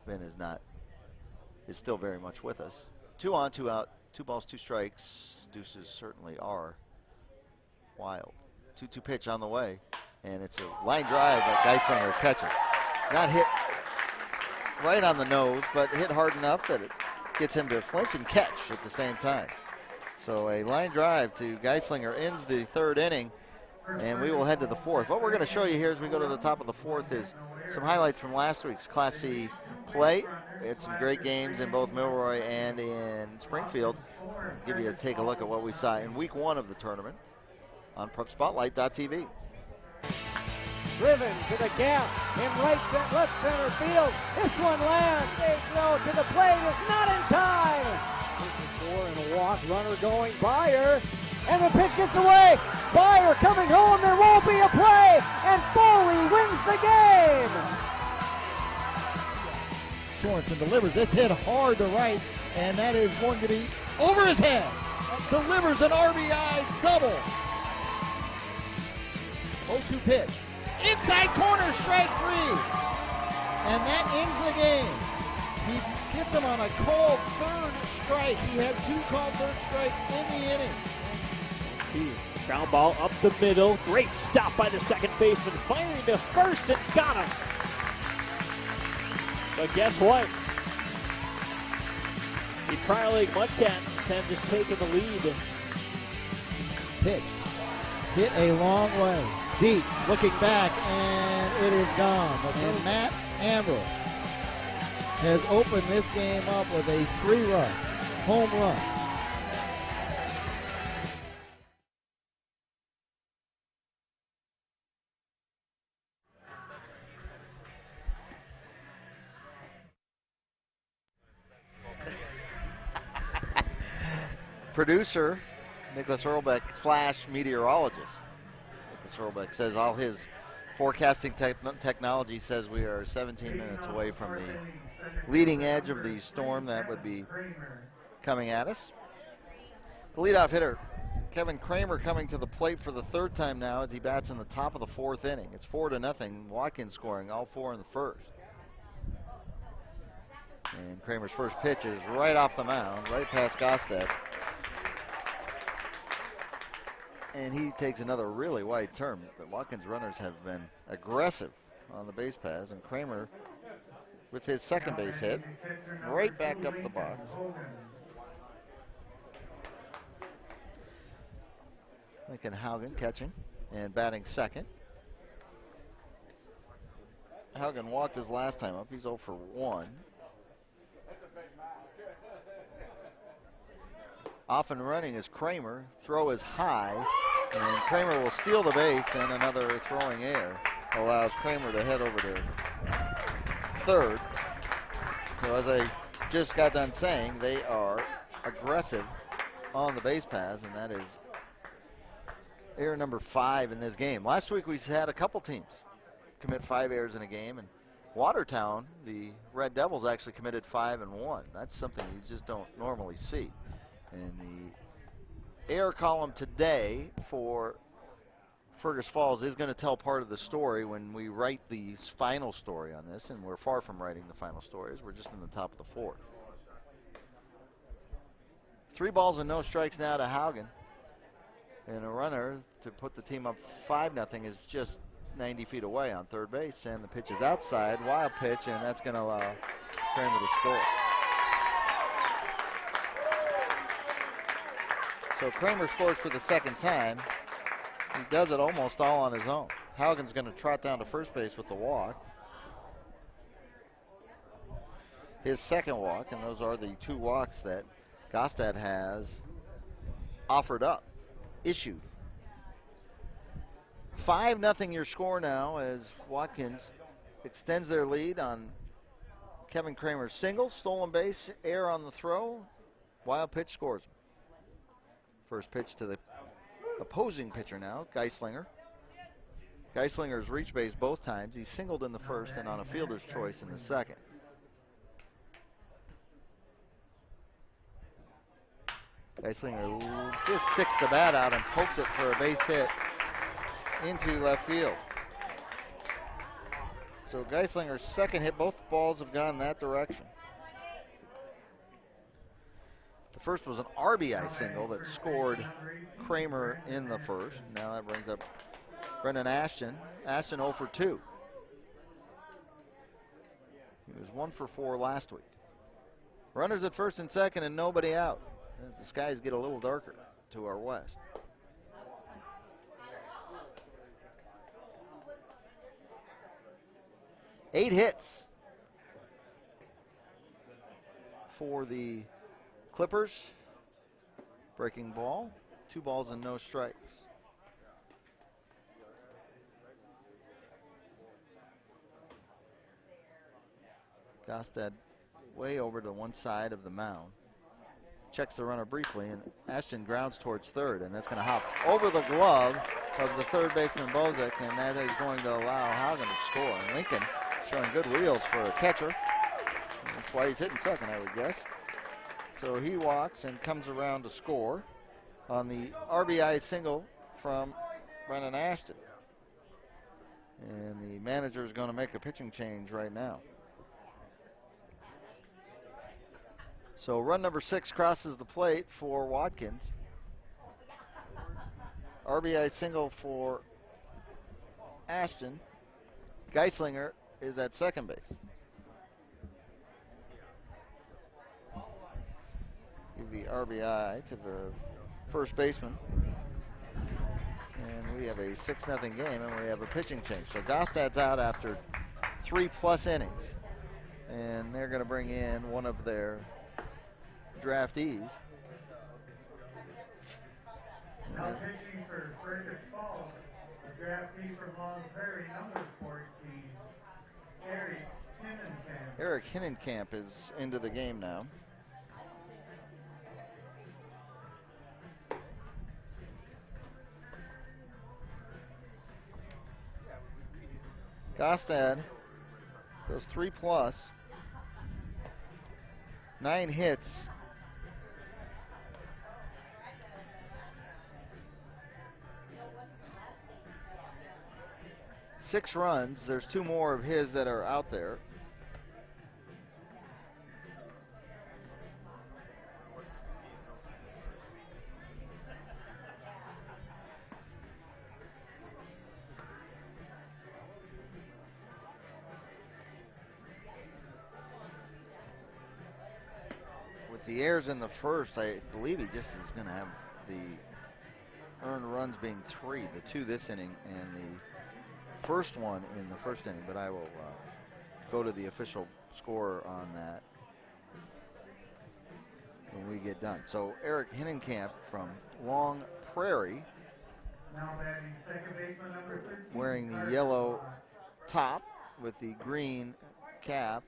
Vin is still very much with us. 2 on, 2 out, 2 balls, 2 strikes. Deuces certainly are wild. 2-2 pitch on the way, and it's a line drive that Geislinger catches. Not hit right on the nose, but hit hard enough that it gets him to flinch and catch at the same time. So a line drive to Geislinger ends the third inning, and we will head to the fourth. What we're going to show you here as we go to the top of the fourth is some highlights from last week's Class C play. We had some great games in both Milroy and in Springfield. I'll give you take a look at what we saw in week 1 of the tournament on ProSpotlight.tv. Driven to the gap in left center field. This one lands. Big throw to the plate. It's not in time. 4 and a walk. Runner going. Byer. And the pitch gets away. Byer coming home. There won't be a play. And Foley wins the game. Sorensen delivers. It's hit hard to right. And that is going to be over his head. Delivers an RBI double. 0-2 pitch. Inside corner, strike 3. And that ends the game. He gets him on a called third strike. He had 2 called third strikes in the inning. Ground ball up the middle. Great stop by the second baseman. Firing to first and got him. But guess what? The Trial League Mudcats have just taken the lead. Pitch. Hit a long way. Deep. Looking back, and it is gone. And Matt Ambrose has opened this game up with a 3-run home run. Producer Nicholas Earlbeck / meteorologist. Nicholas Earlbeck says all his forecasting technology says we are 17 minutes away from the leading edge of the storm that would be coming at us. The leadoff hitter, Kevin Kramer, coming to the plate for the 3rd time now as he bats in the top of the 4th inning. It's 4-0. Watkins scoring all 4 in the first. And Kramer's first pitch is right off the mound, right past Gostad. And he takes another really wide turn. But Watkins runners have been aggressive on the base paths, and Kramer, with his second base hit, right back up the box. Lincoln Haugen catching and batting second. Haugen walked his last time up. He's 0 for 1. Off and running is Kramer. Throw is high, and Kramer will steal the base, and another throwing error allows Kramer to head over to third. So as I just got done saying, they are aggressive on the base paths, and that is error number 5 in this game. Last week we had a couple teams commit 5 errors in a game, and Watertown, the Red Devils, actually committed 5 and 1. That's something you just don't normally see. And the error column today for Fergus Falls is going to tell part of the story when we write the final story on this, and we're far from writing the final stories. We're just in the top of the 4th. 3 balls and no strikes now to Haugen. And a runner to put the team up 5-0 is just 90 feet away on third base, and the pitch is outside, wild pitch, and that's going to allow Kramer to score. So Kramer scores for the 2nd time. He does it almost all on his own. Haugen's going to trot down to first base with the walk. His 2nd walk, and those are the 2 walks that Gostad has offered up, issued. 5-0 your score now as Watkins extends their lead on Kevin Kramer's single, stolen base, error on the throw, wild pitch scores. First pitch to the opposing pitcher now, Geislinger. Geislinger's reached base both times. He singled in the first and on a fielder's choice in the second. Geislinger just sticks the bat out and pokes it for a base hit into left field. So Geislinger's second hit, both balls have gone that direction. The first was an RBI single that scored Kramer in the first. Now that brings up Brendan Ashton. Ashton 0 for 2. He was 1 for 4 last week. Runners at first and second and nobody out as the skies get a little darker to our west. Eight hits for the Clippers. Breaking ball, 2 balls and no strikes. Gostad way over to one side of the mound. Checks the runner briefly, and Ashton grounds towards third, and that's going to hop over the glove of the third baseman Bozek, and that is going to allow Haugen to score. And Lincoln showing good wheels for a catcher. That's why he's hitting second, I would guess. So he walks and comes around to score on the RBI single from Brennan Ashton. And the manager is going to make a pitching change right now. So run number 6 crosses the plate for Watkins. RBI single for Ashton. Geislinger is at second base. Give the RBI to the first baseman. And we have a 6-0 game, and we have a pitching change. So Gostad's out after 3+ innings. And they're going to bring in one of their draftees. Now pitching for Fergus Falls, the draftee from Long Prairie, number 14, Eric Hinnenkamp. Eric Hinnenkamp is into the game now. Gostad goes 3+, 9 hits. Six runs. There's 2 more of his that are out there. With the errors in the first, I believe he just is going to have the earned runs being 3, the 2 this inning and the first one in the first inning, but I will go to the official score on that when we get done. So Eric Hinnenkamp from Long Prairie, Now batting second baseman number 13. wearing the yellow top with the green cap.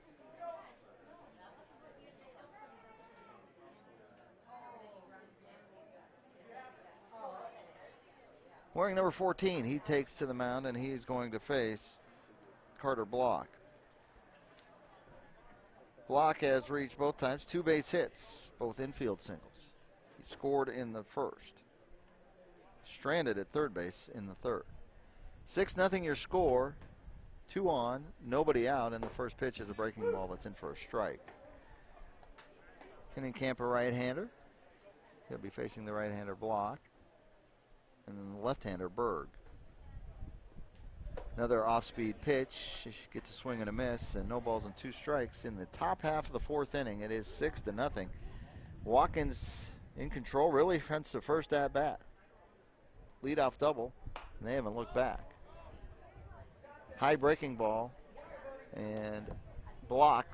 Wearing number 14, he takes to the mound, and he's going to face Carter Block. Block has reached both times 2 base hits, both infield singles. He scored in the first. Stranded at third base in the third. 6-0 your score. 2 on, nobody out, and the first pitch is a breaking ball that's in for a strike. Hinnenkamp, a right-hander. He'll be facing the right-hander Block. And then the left-hander, Berg. Another off-speed pitch. Gets a swing and a miss, and no balls and 2 strikes. In the top half of the 4th inning, it is 6-0. Watkins in control, really since the first at-bat. Leadoff double, and they haven't looked back. High breaking ball, and Block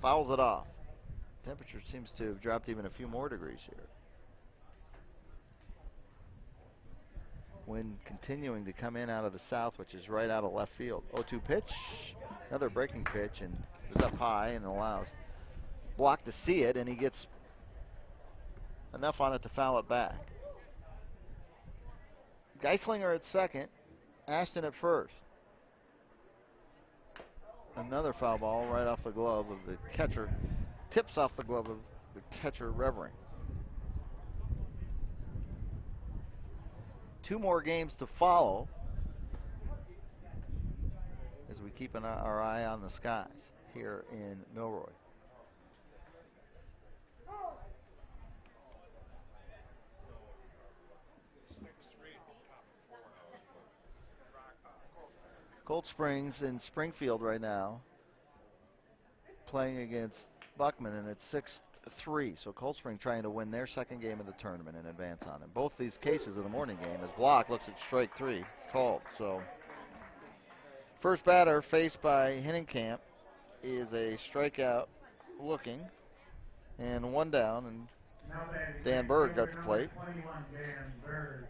fouls it off. Temperature seems to have dropped even a few more degrees here. Wind continuing to come in out of the south, which is right out of left field. 0-2 pitch, another breaking pitch, and it was up high and allows Block to see it, and he gets enough on it to foul it back. Geislinger at second, Ashton at first. Another foul ball right off the glove of the catcher, tips off the glove of the catcher Revering. 2 more games to follow as we keep our eye on the skies here in Milroy. Cold Springs in Springfield right now playing against Buckman, and it's 6-3. So Cold Spring trying to win their second game of the tournament and advance on it. Both these cases of the morning game as Block looks at strike 3 called. So first batter faced by Hinnenkamp is a strikeout looking, and 1 down, and Now batting Dan Berg got the plate. 21, Dan Berg.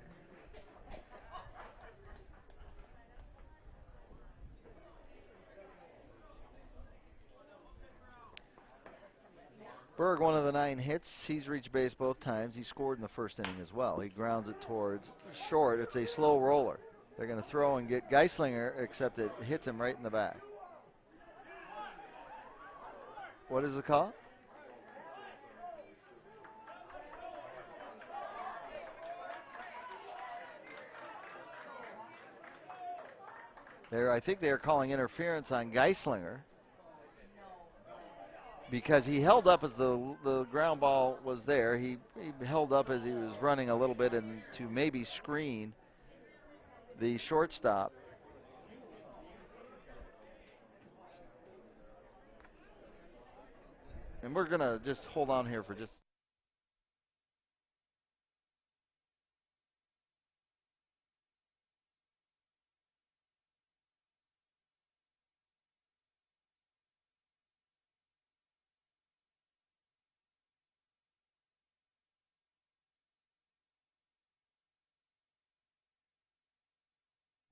Berg, one of the 9 hits. He's reached base both times. He scored in the first inning as well. He grounds it towards short. It's a slow roller. They're going to throw and get Geislinger, except it hits him right in the back. What is the call? I think they're calling interference on Geislinger. because he held up as the ground ball was there. He held up as he was running a little bit and to maybe screen the shortstop. And we're going to just hold on here for just.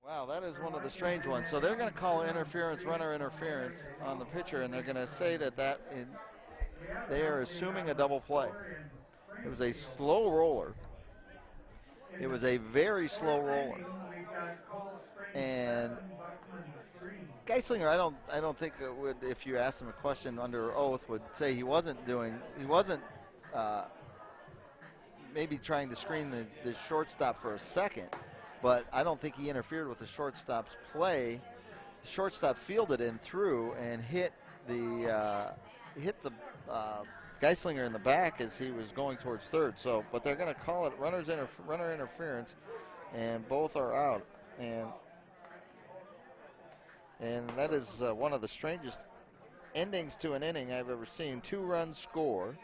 Wow, that is one of the strange ones. So they're going to call interference, runner interference on the pitcher, and they're going to say that they are assuming a double play. It was a slow roller. It was a very slow roller. And Geislinger, I don't think it would, if you asked him a question under oath, would say he wasn't maybe trying to screen the shortstop for a second. But I don't think he interfered with the shortstop's play. The shortstop fielded in through and hit the Geislinger in the back as he was going towards third. So, but they're going to call it runner interference, and both are out. And that is one of the strangest endings to an inning I've ever seen. 2 runs score.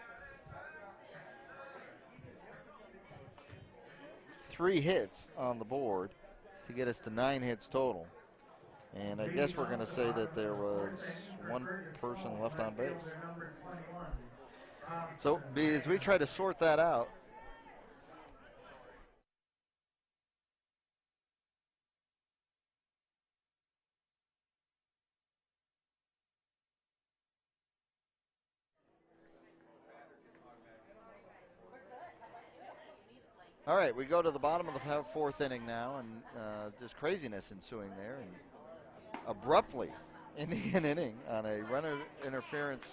3 hits on the board to get us to 9 hits total. And I guess we're going to say that there was 1 person left on base. So as we try to sort that out, all right, we go to the bottom of the 4th inning now, and just craziness ensuing there. And abruptly ending an inning on a runner interference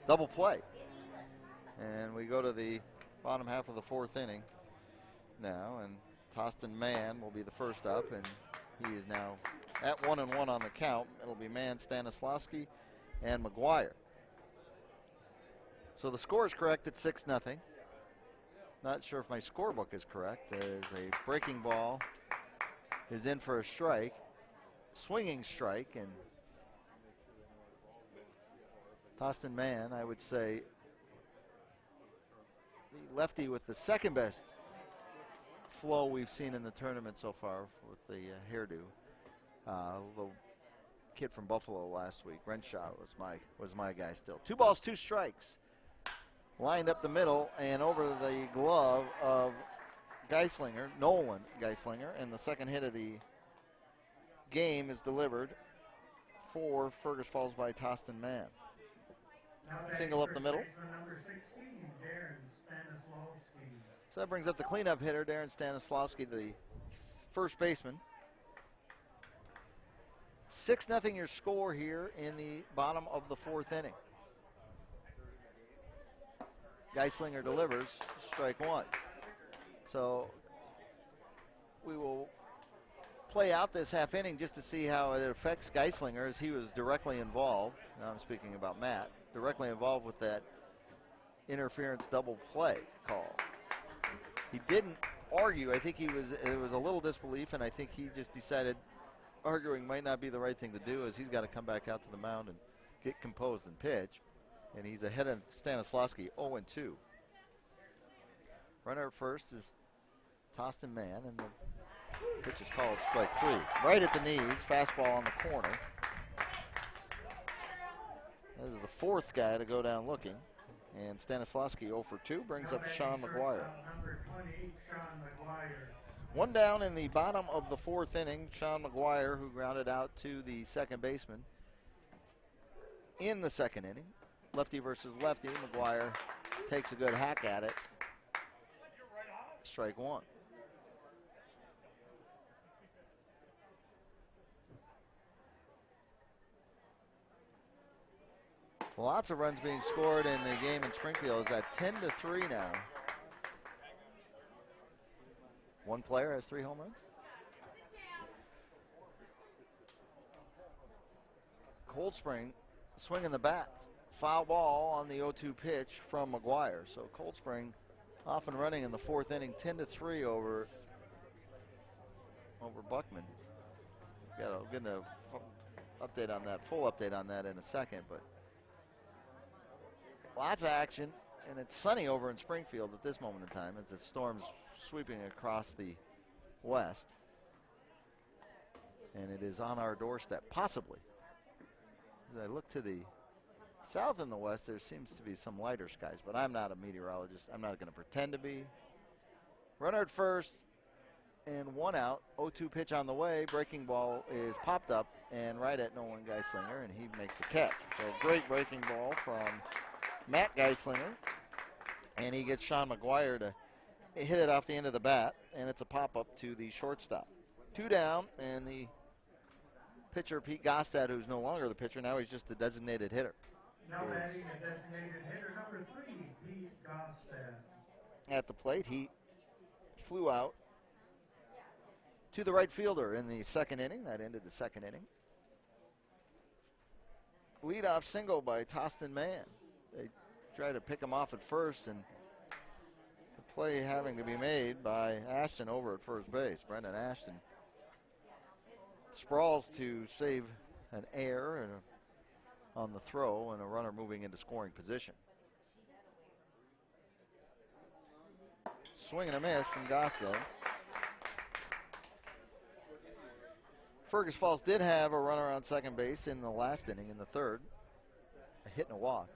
double play. And we go to the bottom half of the 4th inning now, and Tostin Mann will be the first up, and he is now at 1-1 on the count. It'll be Mann, Stanislawski, and McGuire. So the score is correct at 6-0. Not sure if my scorebook is correct, as a breaking ball is in for a strike, swinging strike, and Tostin Mann, I would say, the lefty with the second best flow we've seen in the tournament so far with the hairdo. Little kid from Buffalo last week, Renshaw, was my guy still. 2 balls, 2 strikes. Lined up the middle and over the glove of Geislinger, Nolan Geislinger, and the second hit of the game is delivered for Fergus Falls by Tostin Mann. Single up the middle. So that brings up the cleanup hitter, Darren Stanislawski, the first baseman. 6-0 your score here in the bottom of the 4th inning. Geislinger delivers, strike 1. So we will play out this half inning just to see how it affects Geislinger, as he was directly involved. Now I'm speaking about Matt, directly involved with that interference double play call. He didn't argue. I think there was a little disbelief, and I think he just decided arguing might not be the right thing to do, as he's got to come back out to the mound and get composed and pitch. And he's ahead of Stanislawski, 0-2. Runner at first is Tostin Mann, and the pitch is called strike 3. Right at the knees, fastball on the corner. This is the 4th guy to go down looking. And Stanislawski 0-2 brings up Sean McGuire. 1 down in the bottom of the 4th inning. Sean McGuire, who grounded out to the second baseman in the 2nd inning. Lefty versus lefty. McGuire takes a good hack at it. Strike 1. Lots of runs being scored in the game in Springfield. Is at 10-3 now. One player has 3 home runs. Cold Spring swinging the bat foul ball on the 0-2 pitch from McGuire. So Cold Spring off and running in the 4th inning, 10-3 over Buckman. I'll get an update on that, full update on that in a second, but lots of action, and it's sunny over in Springfield at this moment in time as the storm's sweeping across the west. And it is on our doorstep, possibly. As I look to the south and the west, there seems to be some lighter skies, but I'm not a meteorologist. I'm not going to pretend to be. Runner at first, and 1 out. 0-2 pitch on the way. Breaking ball is popped up and right at Nolan Geislinger, and he makes a catch. So great breaking ball from Matt Geislinger, and he gets Sean McGuire to hit it off the end of the bat, and it's a pop-up to the shortstop. 2 down, and the pitcher, Pete Gostad, who's no longer the pitcher, now he's just the designated hitter. Now batting a designated hitter, number 3, Pete Gostad. At the plate, he flew out to the right fielder in the 2nd inning. That ended the 2nd inning. Leadoff single by Tostin Mann. They tried to pick him off at first, and the play having to be made by Ashton over at first base. Brendan Ashton sprawls to save an error and on the throw, and a runner moving into scoring position. Swing and a miss from Gostad. Fergus Falls did have a runner on second base in the last inning, in the 3rd. A hit and a walk.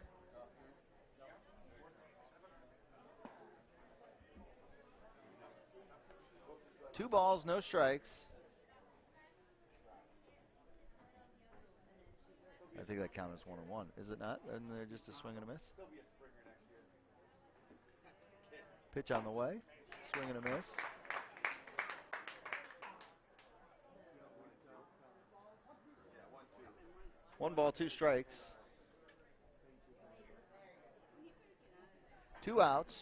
Two balls, no strikes. I think that counts as 1-1. Is it not? Isn't there just a swing and a miss? Pitch on the way. Swing and a miss. One ball, 2 strikes. 2 outs.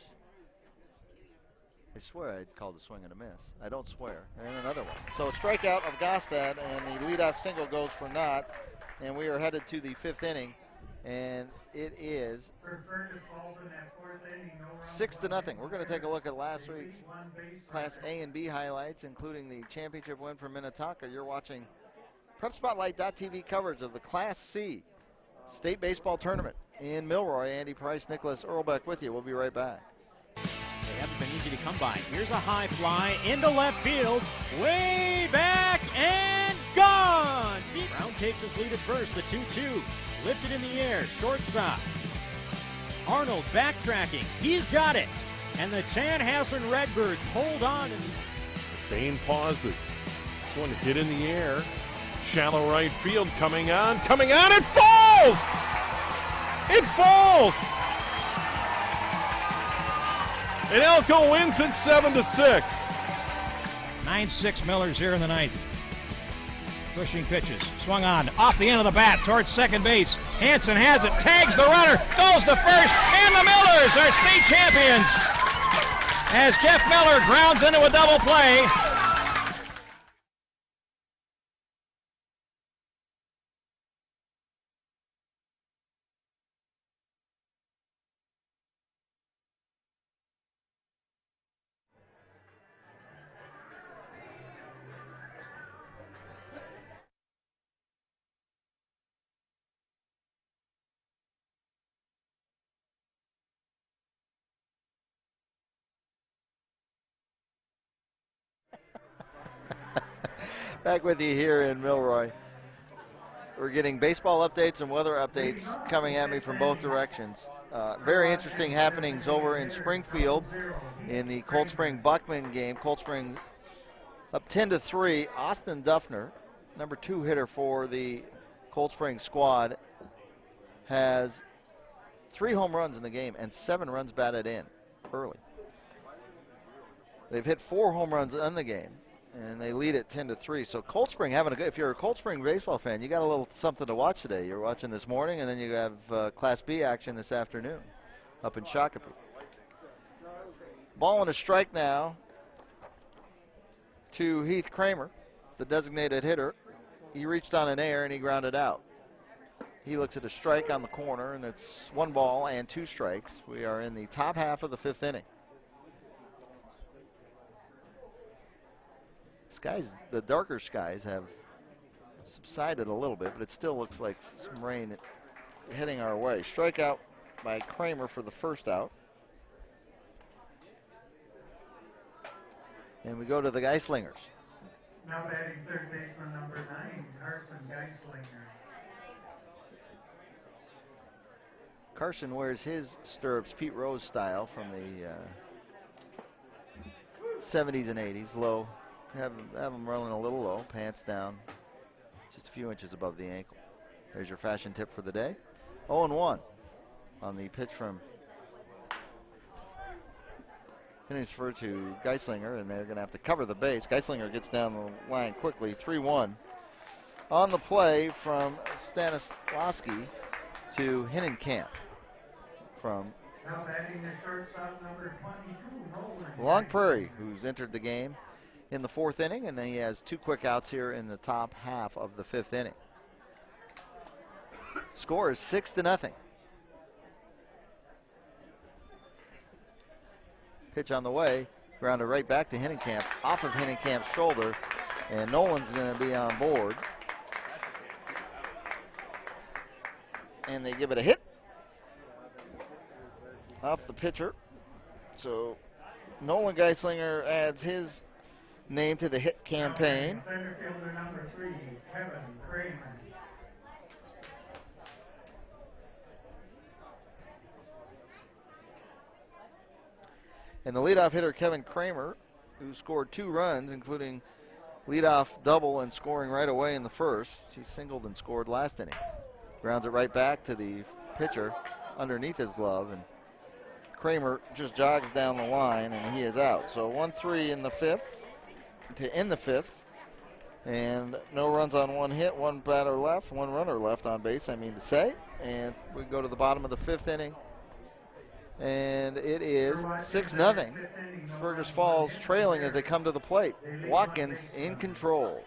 I swear I'd called a swing and a miss. I don't swear. And another one. So a strikeout of Gostad, and the leadoff single goes for naught. And we are headed to the 5th inning, and it is 6-0. We're going to take a look at last week's Class A and B highlights, including the championship win for Minnetonka. You're watching PrepSpotlight.tv coverage of the Class C State Baseball Tournament in Milroy. Andy Price, Nicholas Earlbeck with you. We'll be right back. They haven't been easy to come by. Here's a high fly into left field, way back and gone. Brown takes his lead at first, the 2-2. Lifted in the air, shortstop. Arnold backtracking, he's got it. And the Chanhassen Redbirds hold on. Bain pauses. This one hit in the air. Shallow right field, coming on, it falls! It falls! And Elko wins it 7-6. 9-6 Millers here in the 9th. Pushing pitches, swung on, off the end of the bat towards second base. Hansen has it, tags the runner, goes to first, and the Millers are state champions. As Jeff Miller grounds into a double play. Back with you here in Milroy. We're getting baseball updates and weather updates coming at me from both directions. Very interesting happenings over in Springfield in the Cold Spring Buckman game. Cold Spring up 10-3. Austin Duffner, number 2 hitter for the Cold Spring squad, has 3 home runs in the game and 7 runs batted in early. They've hit 4 home runs in the game, and they lead at 10-3. So Cold Spring having a good. If you're a Cold Spring baseball fan, you got a little something to watch today. You're watching this morning, and then you have Class B action this afternoon up in Shakopee. Ball and a strike now to Heath Kramer, the designated hitter. He reached on an error and he grounded out. He looks at a strike on the corner, and it's 1 ball and 2 strikes. We are in the top half of the 5th inning. The darker skies have subsided a little bit, but it still looks like some rain heading our way. Strikeout by Kramer for the first out. And we go to the Geislingers. Now batting third baseman number 9, Carson Geislinger. Carson wears his stirrups Pete Rose style from the 70s and 80s. Low. Have him rolling a little low, pants down, just a few inches above the ankle. There's your fashion tip for the day. 0-1 on the pitch from Hinnisford to Geislinger, and they're going to have to cover the base. Geislinger gets down the line quickly, 3-1. On the play from Stanislawski to Hinnenkamp from Now batting the shortstop number 22, Nolan. Long Prairie, who's entered the game in the 4th inning, and then he has 2 quick outs here in the top half of the 5th inning. Score is 6-0. Pitch on the way, grounded right back to Hinnenkamp, off of Hinnenkamp's shoulder, and Nolan's going to be on board. And they give it a hit off the pitcher. So Nolan Geislinger adds his name to the hit campaign. Center fielder number 3, Kevin Kramer. And the leadoff hitter, Kevin Kramer, who scored 2 runs, including leadoff double and scoring right away in the first. He singled and scored last inning. Grounds it right back to the pitcher underneath his glove, and Kramer just jogs down the line, and he is out. So 1-3 in the 5th to end the 5th, and no runs on 1 hit, 1 batter left, 1 runner left on base, I mean to say. And we go to the bottom of the 5th inning, and it is 6-0. Fergus Falls trailing as they come to the plate. Watkins in control.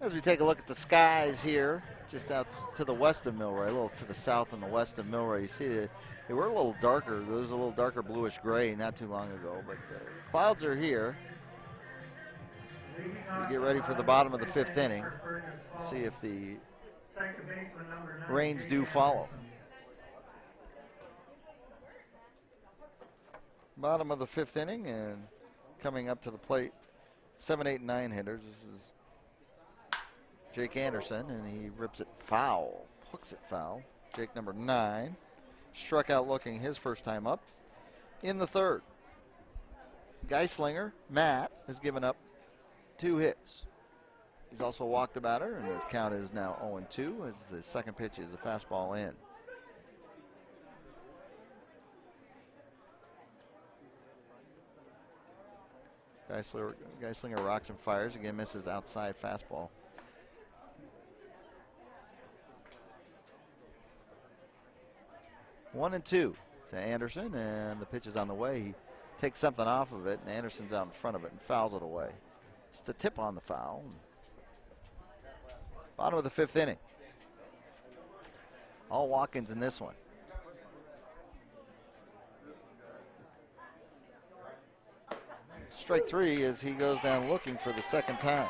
As we take a look at the skies here, just out to the west of Milroy, a little to the south and the west of Milroy, you see that they were a little darker. There was a little darker bluish gray not too long ago, but the clouds are here. We get ready for the bottom of the 5th inning. See if the rains do follow. Bottom of the 5th inning, and coming up to the plate, 7, 8, 9 hitters. This is Jake Anderson, and he rips it foul, hooks it foul. Jake number 9, struck out looking his first time up in the 3rd. Geislinger, Matt, has given up 2 hits. He's also walked a batter, and his count is now 0-2 as the second pitch is a fastball in. Geislinger rocks and fires, again misses outside fastball. One and 2 to Anderson, and the pitch is on the way. He takes something off of it, and Anderson's out in front of it and fouls it away. It's the tip on the foul. Bottom of the 5th inning. All Watkins in this one. Strike 3 as he goes down looking for the second time.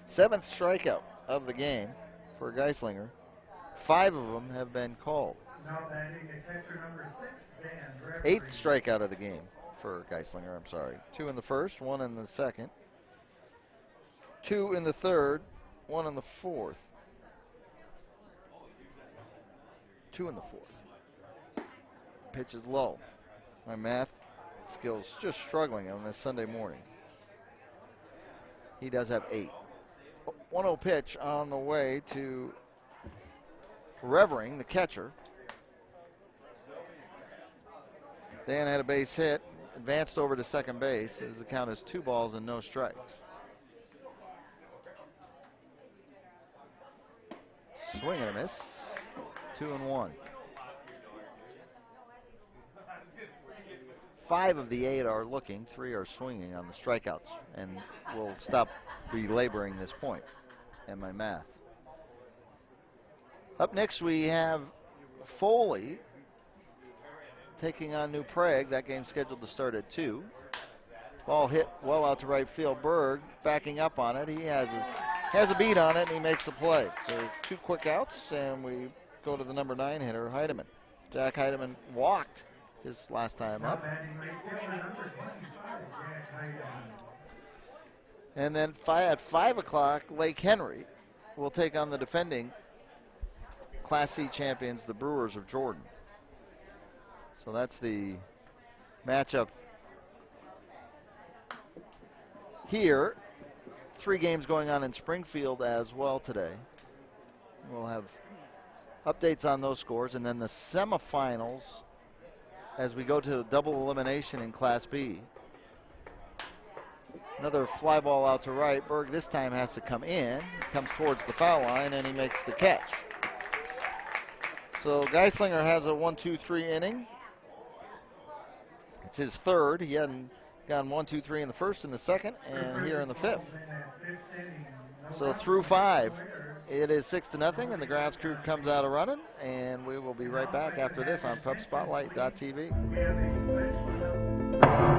Seventh strikeout of the game for Geislinger. 5 of them have been called. Now batting the catcher number 6, Dan Gregory. 8th strikeout of the game for Geislinger, I'm sorry. 2 in the first, 1 in the second. 2 in the third, 1 in the 4th. 2 in the 4th. Pitch is low. My math skills just struggling on this Sunday morning. He does have 8. 1-0 pitch on the way to Revering, the catcher. Dan had a base hit, advanced over to second base as the count is 2 balls and no strikes. Swing and a miss. 2-1. 5 of the 8 are looking, 3 are swinging on the strikeouts, and we'll stop belaboring this point and my math. Up next we have Foley taking on New Prague. That game's scheduled to start at 2. Ball hit well out to right field. Berg backing up on it. He has a beat on it, and he makes the play. So 2 quick outs, and we go to the number 9 hitter, Heidemann. Jack Heidemann walked his last time up. And then at 5 o'clock, Lake Henry will take on the defending Class C champions, the Brewers of Jordan. So that's the matchup here. 3 games going on in Springfield as well today. We'll have updates on those scores, and then the semifinals as we go to double elimination in Class B. Another fly ball out to right. Berg this time has to come in. He comes towards the foul line, and he makes the catch. So Geislinger has a 1-2-3 inning. It's his 3rd. He hadn't gone 1-2-3 in the 1st and the 2nd, and here in the 5th. So through 5, it is 6-0, and the grounds crew comes out of running, and we will be right back after this on PubSpotlight.tv.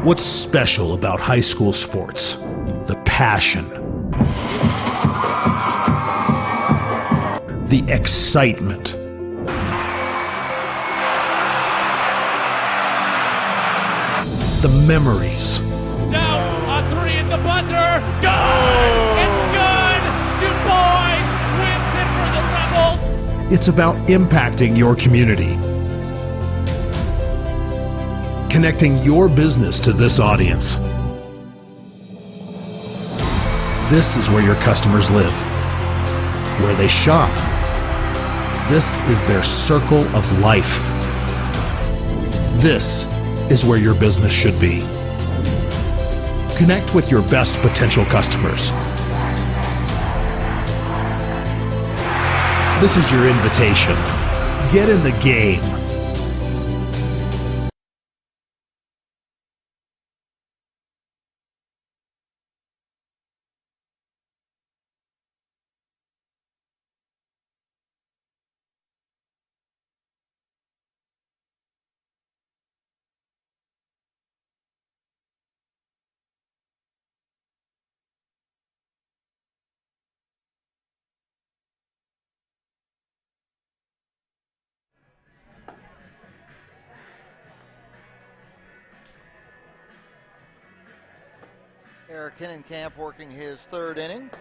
What's special about high school sports? The passion, the excitement, the memories. Down on 3 in the butter. Good! It's good! Du Bois wins it for the Rebels. It's about impacting your community, connecting your business to this audience. This is where your customers live, where they shop. This is their circle of life. This is where your business should be. Connect with your best potential customers. This is your invitation. Get in the game. Eric Hinnenkamp working his 3rd inning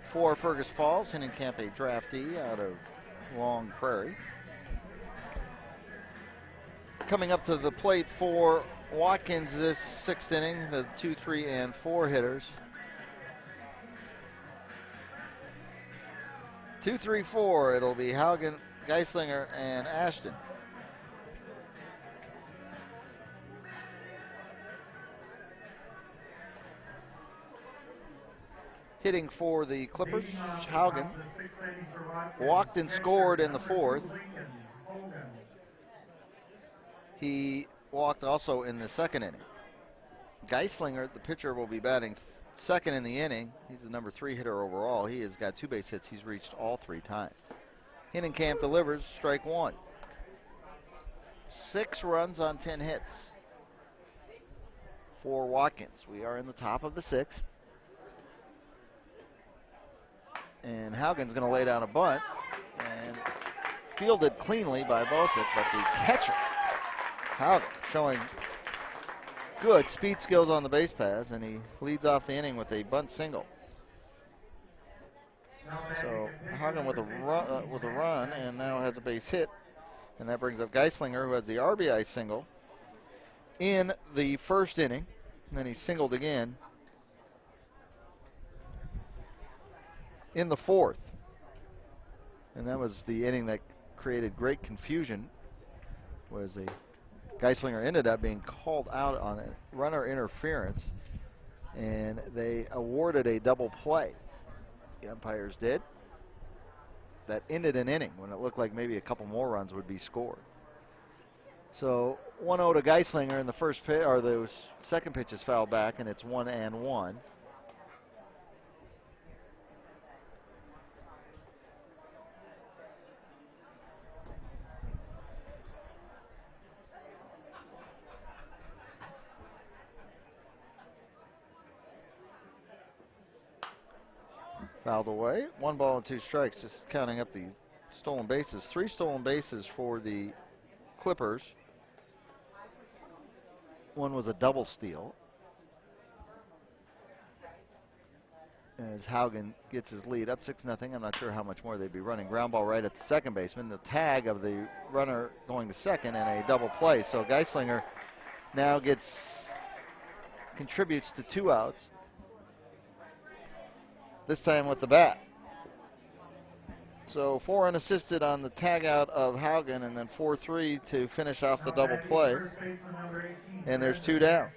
for Fergus Falls. Hinnenkamp, a draftee out of Long Prairie. Coming up to the plate for Watkins this 6th inning, the 2, 3, and 4 hitters. 2, 3, 4, it'll be Haugen, Geislinger, and Ashton. Hitting for the Clippers, Haugen walked and scored in the 4th. He walked also in the 2nd inning. Geislinger, the pitcher, will be batting 2nd in the inning. He's the number 3 hitter overall. He has got 2 base hits. He's reached all 3 times. Hinnenkamp delivers, strike 1. 6 runs on 10 hits for Watkins. We are in the top of the 6th. And Haugen's going to lay down a bunt, and fielded cleanly by Bosick, but the catcher, Haugen, showing good speed skills on the base paths, and he leads off the inning with a bunt single. So Hagen with a run, and now has a base hit, and that brings up Geislinger, who has the RBI single in the first inning, and then he singled again in the fourth, and that was the inning that created great confusion. Was a Geislinger ended up being called out on a runner interference, and they awarded a double play. The umpires did. That ended an inning when it looked like maybe a couple more runs would be scored. So 1-0 to Geislinger in the first pitch, or the second pitch is fouled back, and it's 1-1. Fouled away. 1 ball and 2 strikes, just counting up the stolen bases. 3 stolen bases for the Clippers. One was a double steal, as Haugen gets his lead up 6-0. I'm not sure how much more they'd be running. Ground ball right at the second baseman. The tag of the runner going to second, and a double play. So Geislinger now contributes to 2 outs. This time with the bat. So 4 unassisted on the tag out of Haugen, and then 4-3 to finish off the double play. And there's 2 down.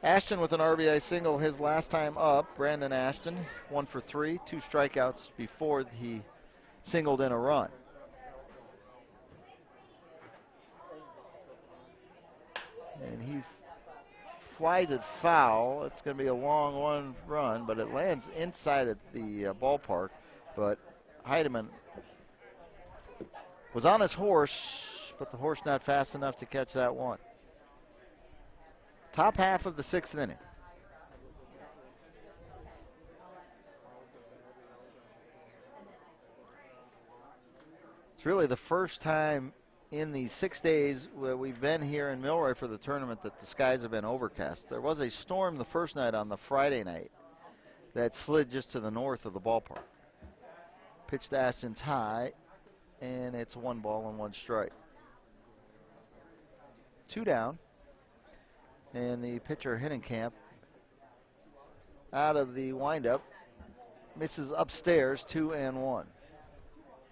Ashton with an RBI single his last time up. Brandon Ashton, 1 for 3, 2 strikeouts before he singled in a run. And he flies it foul. It's going to be a long one run, but it lands inside at the ballpark. But Heidemann was on his horse, but the horse not fast enough to catch that one. Top half of the 6th inning. It's really the first time in the 6 days where we've been here in Milroy for the tournament that the skies have been overcast. There was a storm the first night on the Friday night that slid just to the north of the ballpark. Pitch to Ashton's high, and it's 1 ball and 1 strike. 2 down, and the pitcher Hinnenkamp out of the windup misses upstairs, 2-1.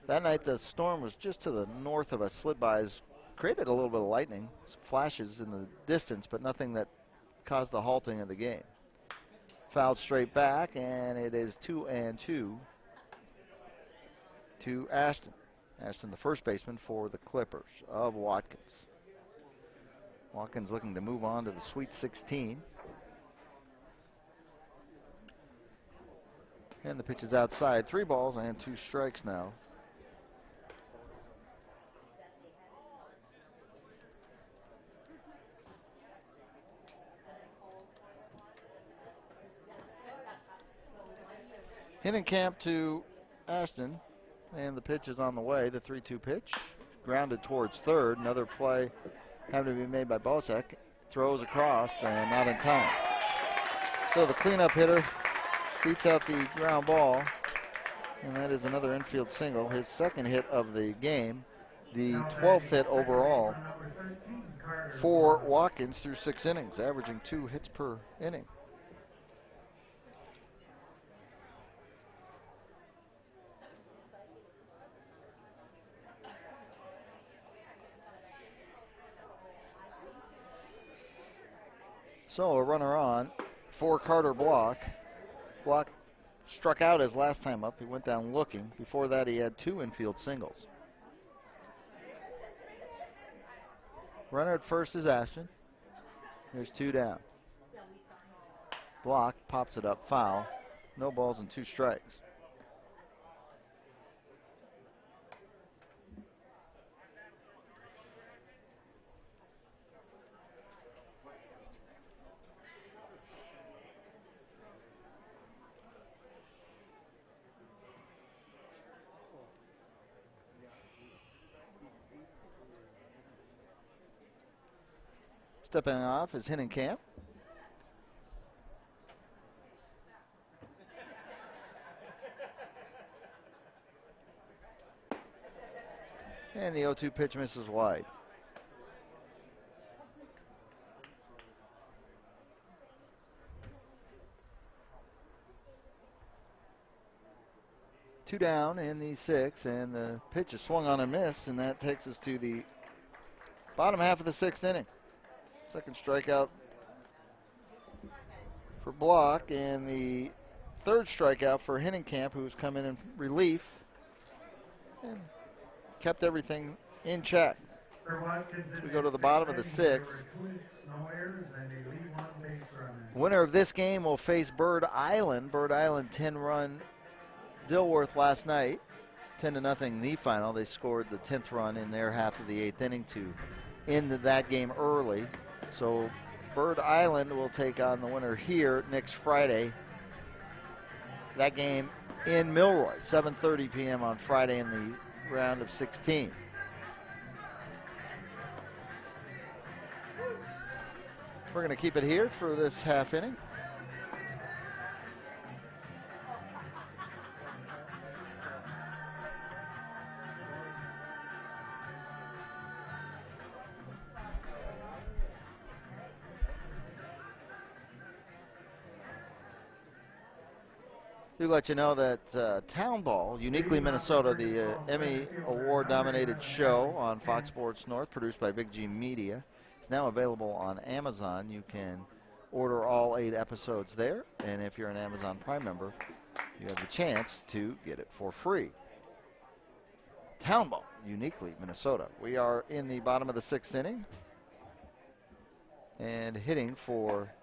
That night the storm was just to the north of us, slid by, created a little bit of lightning, some flashes in the distance, but nothing that caused the halting of the game. Fouled straight back, and it is 2-2 to Ashton. Ashton, the first baseman for the Clippers of Watkins. Watkins looking to move on to the Sweet 16. And the pitch is outside. 3 balls and 2 strikes now. Hinnenkamp to Ashton, and the pitch is on the way. The 3-2 pitch, grounded towards third. Another play having to be made by Bosek. Throws across, and not in time. So the cleanup hitter beats out the ground ball, and that is another infield single, his second hit of the game, the 12th hit overall for Watkins through 6 innings, averaging 2 hits per inning. So a runner on for Carter Block. Block struck out his last time up. He went down looking. Before that, he had 2 infield singles. Runner at first is Ashton. There's 2 down. Block pops it up foul. No balls and 2 strikes. Stepping off is Hinnenkamp. And the 0-2 pitch misses wide. Two down in the 6th, and the pitch is swung on and missed, and that takes us to the bottom half of the 6th inning. Second strikeout for Block, and the third strikeout for Hinnenkamp, who's come in relief and kept everything in check. We go to the bottom of the 6th. Winner of this game will face Bird Island. Bird Island 10-run Dilworth last night, 10-0 the final. They scored the 10th run in their half of the 8th inning to end that game early. So Bird Island will take on the winner here next Friday. That game in Milroy, 7:30 p.m. on Friday in the round of 16. We're going to keep it here for this half inning. Do let you know that Town Ball, Uniquely Minnesota, the Emmy Award-nominated show on Fox Sports North, produced by Big G Media, is now available on Amazon. You can order all 8 episodes there, and if you're an Amazon Prime member, you have the chance to get it for free. Town Ball, Uniquely Minnesota. We are in the bottom of the 6th inning, and hitting for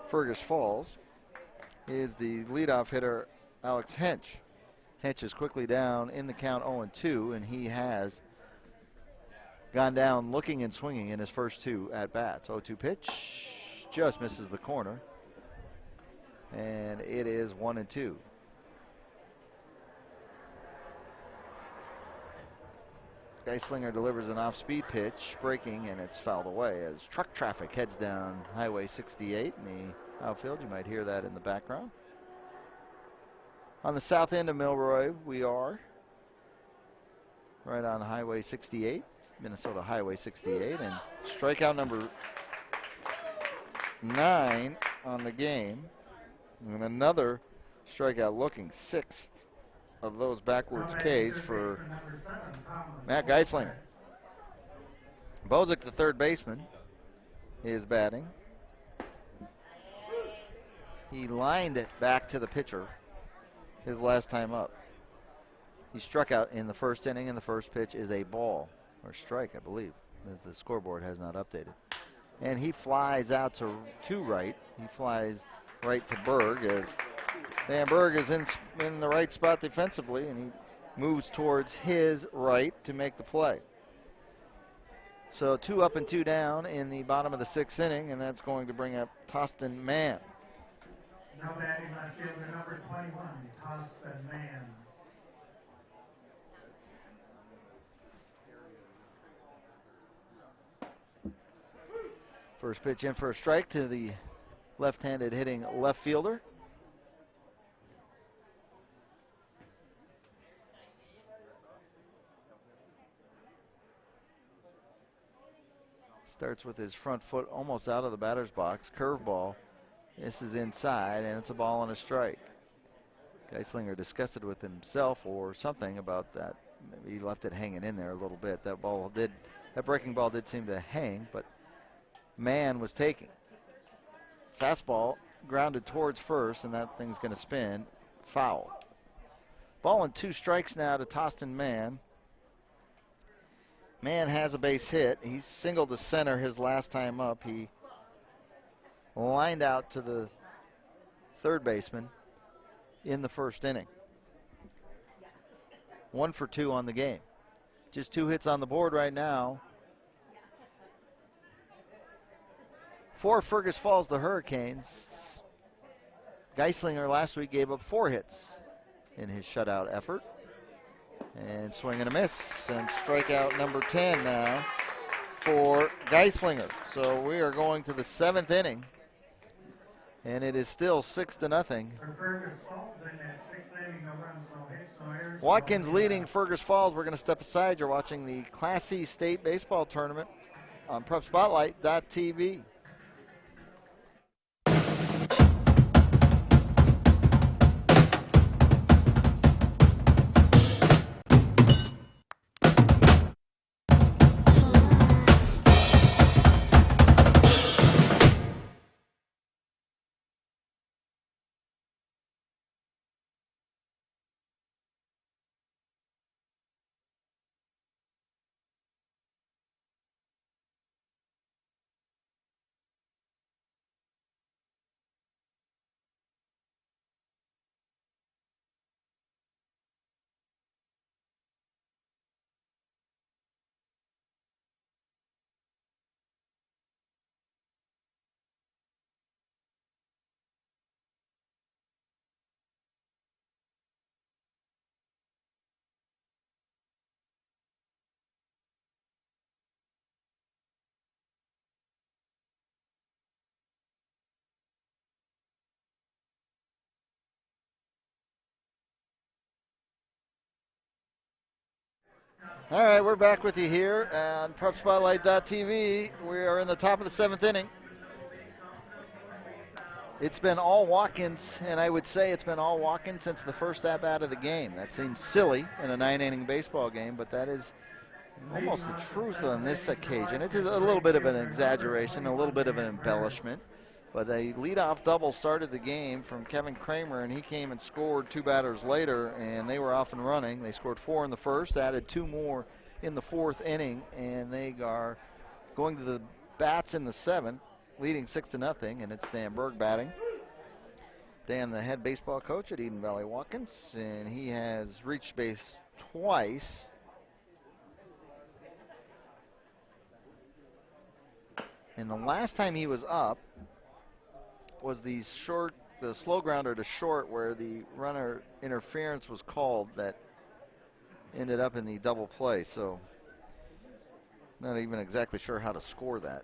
Fergus Falls is the leadoff hitter, Alex Hench. Hench is quickly down in the count 0-2, and he has gone down looking and swinging in his first 2 at-bats. 0-2 pitch just misses the corner, and it is 1-2. Geislinger delivers an off-speed pitch, breaking, and it's fouled away as truck traffic heads down Highway 68 in the outfield. You might hear that in the background. On the south end of Milroy, we are right on Highway 68, Minnesota Highway 68, and strikeout number 9 on the game, and another strikeout looking 6 of those backwards Ks for Matt Geislinger. Bozic, the third baseman, is batting. He lined it back to the pitcher his last time up. He struck out in the first inning, and the first pitch is a ball, or strike, I believe, as the scoreboard has not updated. And he flies out to right. He flies right to Berg, as Dan Berg is in the right spot defensively, and he moves towards his right to make the play. So 2 up and 2 down in the bottom of the 6th inning, and that's going to bring up Tostin Mann. Now batting left fielder number 21, Tostin Mann. First pitch in for a strike to the left-handed hitting left fielder. Starts with his front foot almost out of the batter's box. Curveball. This is inside, and it's a ball and a strike. Geislinger disgusted with himself or something about that. Maybe he left it hanging in there a little bit. That breaking ball did seem to hang, but Mann was taking. Fastball grounded towards first, and that thing's going to spin. Foul. Ball and 2 strikes now to Tostin Mann. Mann has a base hit. He singled to center his last time up. He lined out to the third baseman in the first inning. 1 for 2 on the game. Just 2 hits on the board right now. For Fergus Falls, the Hurricanes, Geislinger last week gave up 4 hits in his shutout effort. And swing and a miss, and strikeout number 10 now for Geislinger. So we are going to the 7th inning. And it is still 6-0. For Fergus Falls in that 6th inning, no runs, no hits, no errors. Watkins leading Fergus Falls. We're going to step aside. You're watching the Class C State Baseball Tournament on PrepSpotlight.tv. All right, we're back with you here on PrepSpotlight.tv. We are in the top of the 7th inning. It's been all Watkins, and I would say it's been all Watkins since the first at-bat of the game. That seems silly in a 9-inning baseball game, but that is almost the truth on this occasion. It's a little bit of an exaggeration, a little bit of an embellishment. But a leadoff double started the game from Kevin Kramer, and he came and scored 2 batters later, and they were off and running. They scored 4 in the first, added 2 more in the 4th inning, and they are going to the bats in the 7th, leading 6-0, and it's Dan Berg batting. Dan, the head baseball coach at Eden Valley Watkins, and he has reached base twice. And the last time he was up was the slow grounder to short where the runner interference was called that ended up in the double play. So not even exactly sure how to score that.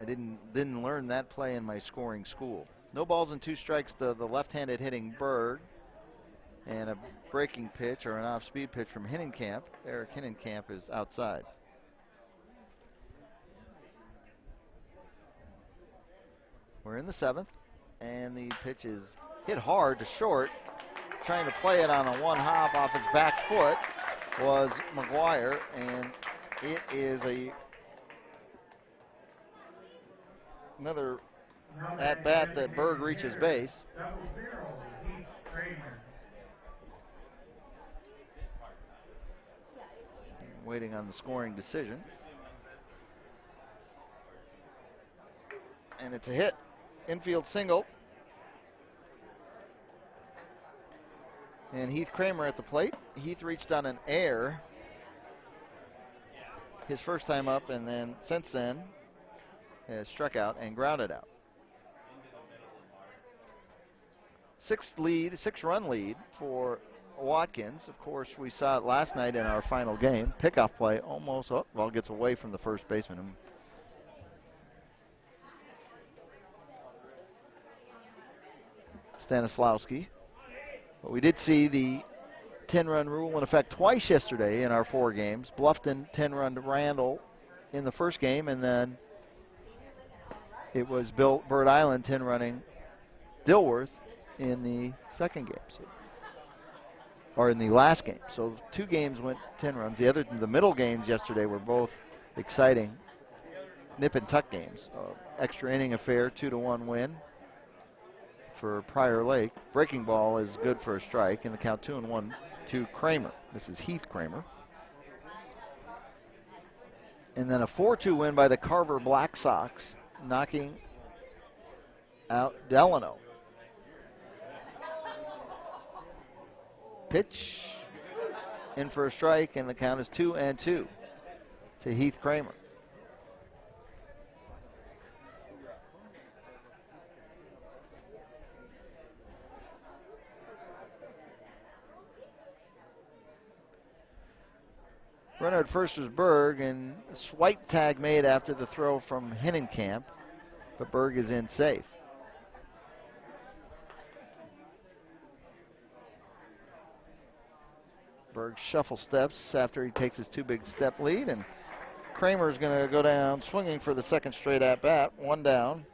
I didn't learn that play in my scoring school. No balls and 2 strikes to the left-handed hitting Berg, and a breaking pitch or an off-speed pitch from Hinnenkamp. Eric Hinnenkamp is outside. We're in the 7th. And the pitch is hit hard to short. Trying to play it on a 1 hop off his back foot was McGuire, and it is another at bat that Berg reaches base. Waiting on the scoring decision. And it's a hit. Infield single. And Heath Kramer at the plate. Heath reached on an air his first time up, and then since then has struck out and grounded out. 6-run lead for Watkins. Of course, we saw it last night in our final game. Pickoff play almost, gets away from the first baseman. Stanislawski. But we did see the 10-run rule in effect twice yesterday in our 4 games. Bluffton 10-run to Randall in the first game, and then it was Bird Island 10-running Dilworth in the second game, or in the last game. So 2 games went 10 runs. The middle games yesterday were both exciting nip and tuck games. Extra inning affair, 2-1 win for Prior Lake. Breaking ball is good for a strike, and the count 2-1 to Kramer. This is Heath Kramer. And then a 4-2 win by the Carver Black Sox, knocking out Delano. Pitch in for a strike, and the count is 2-2 to Heath Kramer. Runner at first was Berg, and a swipe tag made after the throw from Hinnenkamp, but Berg is in safe. Berg shuffle steps after he takes his 2 big step lead, and Kramer's going to go down swinging for the second straight at bat. 1 down.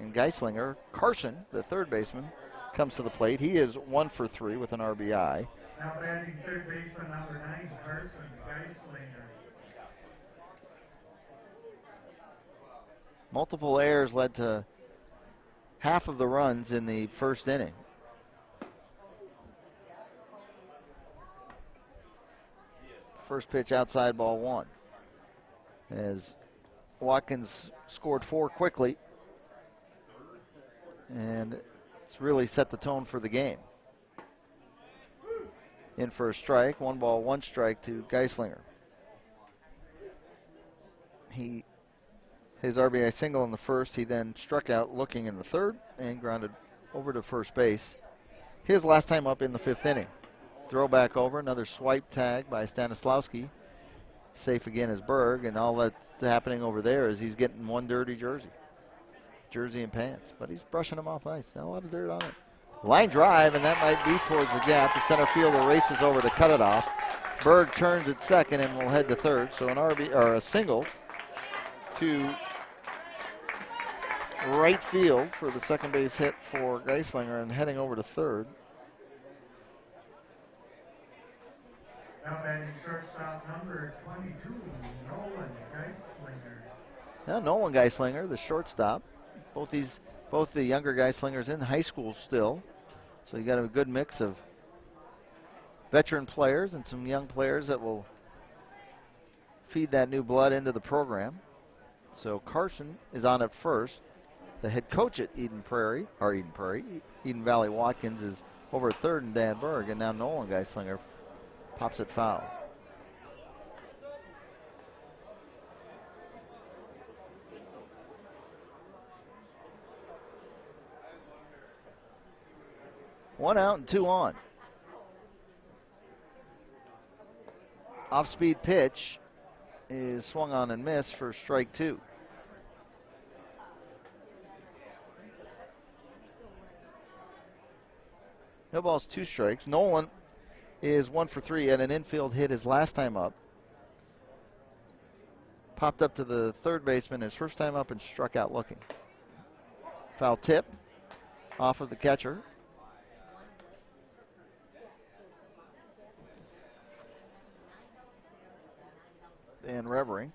And Geislinger, Carson, the third baseman, comes to the plate. He is 1 for 3 with an RBI. Now batting third baseman number 9, Carson Geislinger. Multiple errors led to half of the runs in the first inning. First pitch outside, ball 1. As Watkins scored 4 quickly, and it's really set the tone for the game. In for a strike, 1 ball, 1 strike to Geislinger. His RBI single in the first, he then struck out looking in the third and grounded over to first base. His last time up in the 5th inning. Throw back over, another swipe tag by Stanislawski. Safe again is Berg, and all that's happening over there is he's getting 1 dirty jersey and pants, but he's brushing them off nice. Not a lot of dirt on it. Line drive, and that might be towards the gap. The center fielder races over to cut it off. Berg turns at second and will head to third. So an a single to right field for the second base hit for Geislinger, and heading over to third. Now batting shortstop number 22, Nolan Geislinger. Now Nolan Geislinger, the shortstop. Both the younger Geislingers in high school still. So you got a good mix of veteran players and some young players that will feed that new blood into the program. So Carson is on at first. The head coach at Eden Valley Watkins is over at third, and Dan Berg, and now Nolan Geislinger pops it foul. One out and 2 on. Off-speed pitch is swung on and missed for strike 2. No balls, 2 strikes. Nolan is 1 for 3 at an infield hit his last time up. Popped up to the third baseman his first time up and struck out looking. Foul tip off of the catcher. And Revering.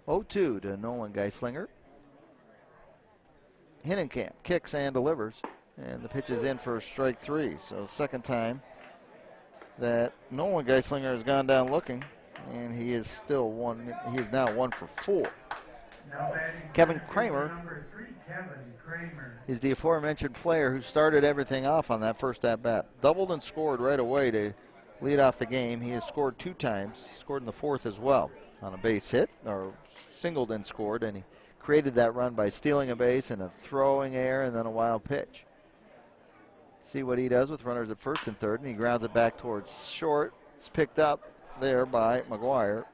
(0-2) to Nolan Geislinger. Hinnenkamp kicks and delivers, and the pitch is in for strike 3. So second time that Nolan Geislinger has gone down looking, and he is still one. He is now 1 for 4. Kevin Kramer is the aforementioned player who started everything off on that first at-bat. Doubled and scored right away to lead off the game. He has scored 2 times, scored in the 4th as well on a base hit, or singled and scored, and he created that run by stealing a base and a throwing error and then a wild pitch. See what he does with runners at first and third, and he grounds it back towards short. It's picked up there by McGuire.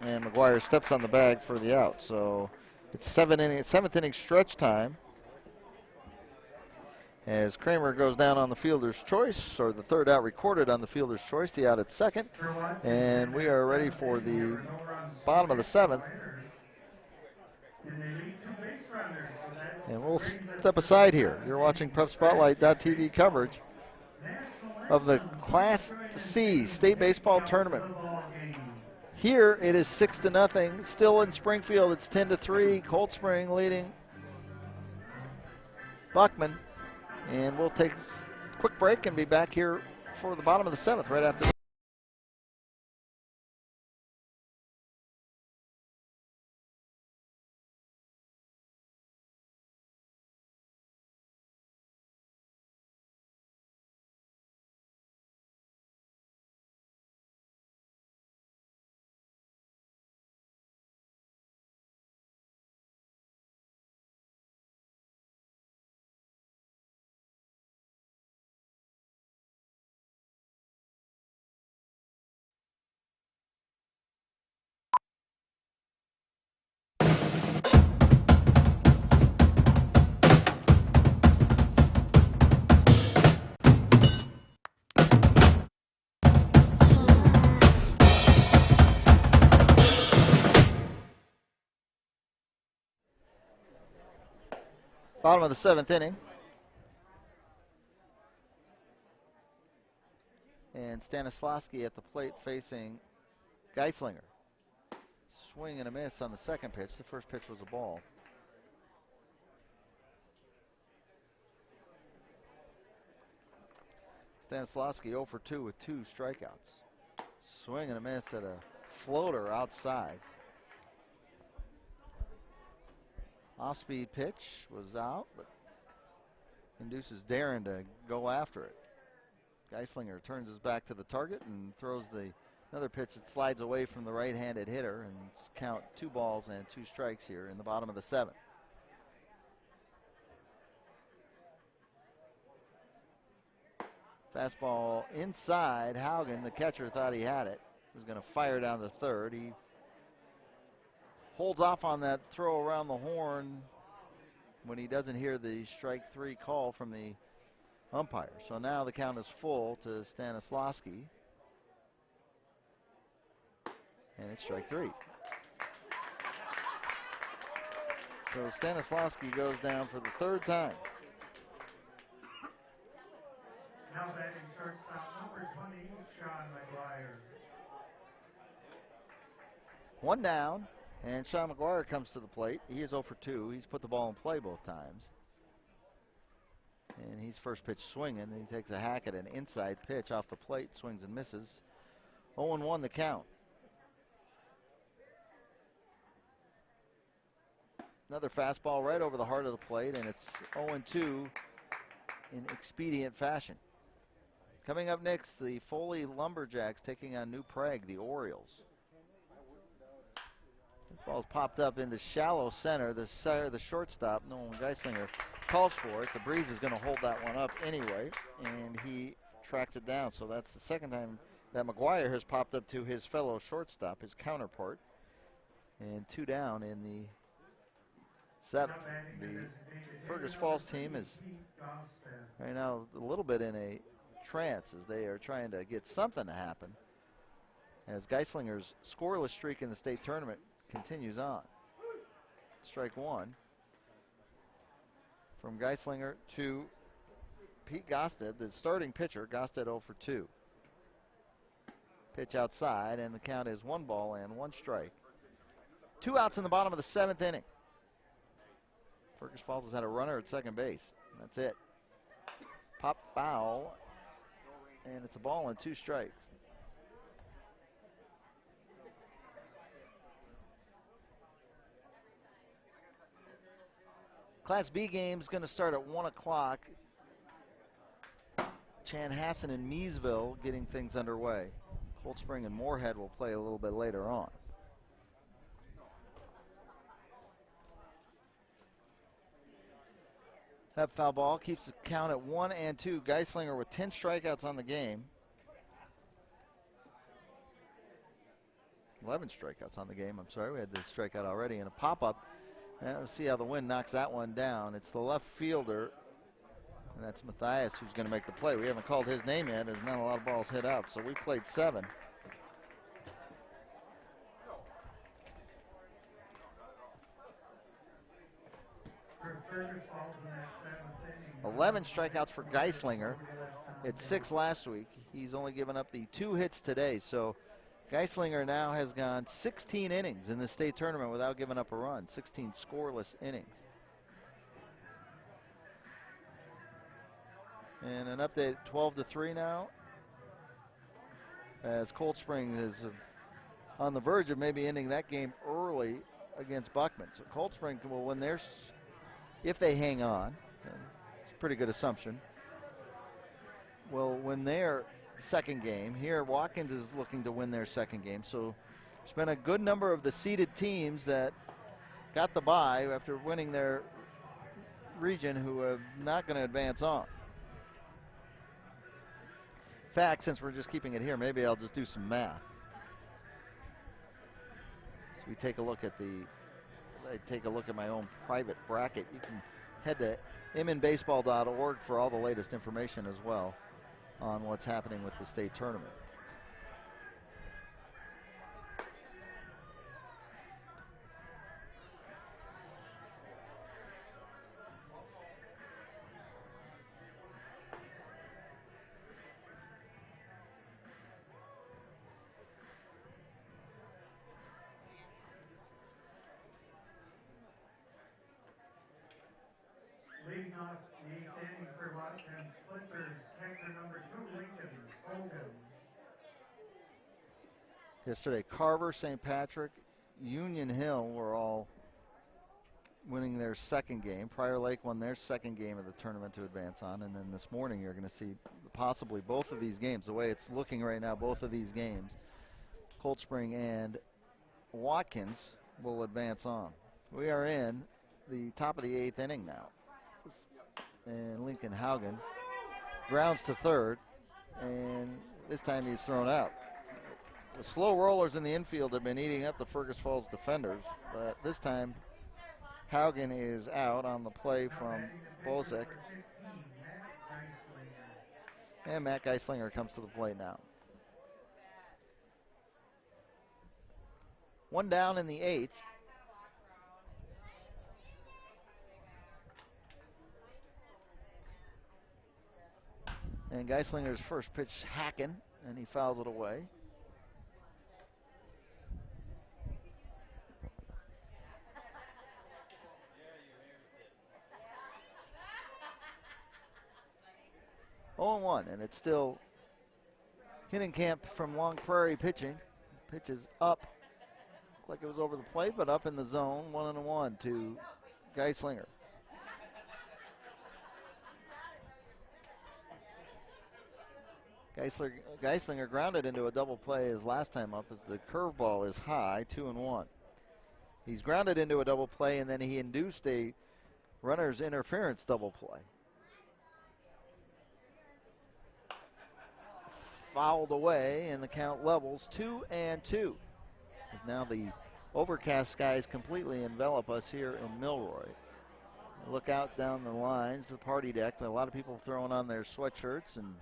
And McGuire steps on the bag for the out. So it's 7th inning stretch time. As Kramer goes down on the fielder's choice, or the third out recorded on the fielder's choice, the out at second. And we are ready for the bottom of the 7th. And we'll step aside here. You're watching PrepSpotlight.tv coverage of the Class C State Baseball Tournament. Here it is 6-0. Still in Springfield, it's 10-3. Cold Spring leading Buckman. And we'll take a quick break and be back here for the bottom of the 7th right after this. Bottom of the 7th inning. And Stanislavski at the plate facing Geislinger. Swing and a miss on the second pitch. The first pitch was a ball. Stanislavski 0 for 2 with 2 strikeouts. Swing and a miss at a floater outside. Off-speed pitch was out, but induces Darren to go after it. Geislinger turns his back to the target and throws another pitch that slides away from the right-handed hitter, and count 2 balls and 2 strikes here in the bottom of the 7th. Fastball inside. Haugen, the catcher, thought he had it. Was going to fire down to third. He holds off on that throw around the horn when he doesn't hear the strike 3 call from the umpire. So now the count is full to Stanislavski. And it's strike 3. So Stanislavski goes down for the 3rd time. Now batting shortstop number 20, Sean McGuire. 1 down, and Sean McGuire comes to the plate. He is 0 for 2. He's put the ball in play both times. And he's first pitch swinging. He takes a hack at an inside pitch off the plate, swings and misses. 0-1 the count. Another fastball right over the heart of the plate, and it's 0-2 in expedient fashion. Coming up next, the Foley Lumberjacks taking on New Prague, the Orioles. This ball's popped up into shallow center. The shortstop, Nolan Geislinger, calls for it. The breeze is going to hold that one up anyway, and he tracks it down. So that's the second time that McGuire has popped up to his fellow shortstop, his counterpart. And 2 down in the 7th. The Fergus Falls team is right now a little bit in a trance as they are trying to get something to happen as Geislinger's scoreless streak in the state tournament continues on. Strike 1 from Geislinger to Pete Gosted, the starting pitcher. Gosted 0 for 2. Pitch outside, and the count is 1 ball and 1 strike. 2 outs in the bottom of the 7th inning. Fergus Falls has had a runner at second base. That's it. Pop foul, and it's a ball and 2 strikes. Class B game is going to start at 1 o'clock. Chanhassen and Meesville getting things underway. Cold Spring and Moorhead will play a little bit later on. That foul ball keeps the count at 1-2. Geislinger with 10 strikeouts on the game. 11 strikeouts on the game, I'm sorry. We had this strikeout already and a pop-up. We'll see how the wind knocks that one down. It's the left fielder, and that's Matthias who's going to make the play. We haven't called his name yet. There's not a lot of balls hit out, so we played 7. For Fergus Falls in that 7th inning. 11 strikeouts for Geislinger. It's 6 last week. He's only given up the 2 hits today, so Geislinger now has gone 16 innings in the state tournament without giving up a run. 16 scoreless innings. And an update, 12-3 now, as Cold Spring is on the verge of maybe ending that game early against Buckman. So Cold Spring will win theirs if they hang on. It's a pretty good assumption. Will win their second game. Here, Watkins is looking to win their second game. So there's been a good number of the seeded teams that got the bye after winning their region who are not going to advance on. In fact, since we're just keeping it here, maybe I'll just do some math. So we take a look at my own private bracket. You can head to mnbaseball.org for all the latest information as well on what's happening with the state tournament. Yesterday, Carver, St. Patrick, Union Hill were all winning their second game. Prior Lake won their second game of the tournament to advance on. And then this morning you're going to see possibly both of these games. The way it's looking right now, both of these games, Cold Spring and Watkins will advance on. We are in the top of the 8th inning now. And Lincoln Haugen grounds to third. And this time he's thrown out. The slow rollers in the infield have been eating up the Fergus Falls defenders, but this time Haugen is out on the play from Bozek. And Matt Geislinger comes to the plate now. One down in the 8th. And Geislinger's first pitch hacking, and he fouls it away. Oh, 0-1, and it's still Hinnenkamp from Long Prairie pitching. Pitches up. Looked like it was over the plate, but up in the zone. 1-1 to Geislinger. Geislinger grounded into a double play his last time up as the curveball is high, 2-1. He's grounded into a double play, and then he induced a runner's interference double play. Fouled away, and the count levels 2-2. As now the overcast skies completely envelop us here in Milroy. Look out down the lines, the party deck. A lot of people throwing on their sweatshirts, and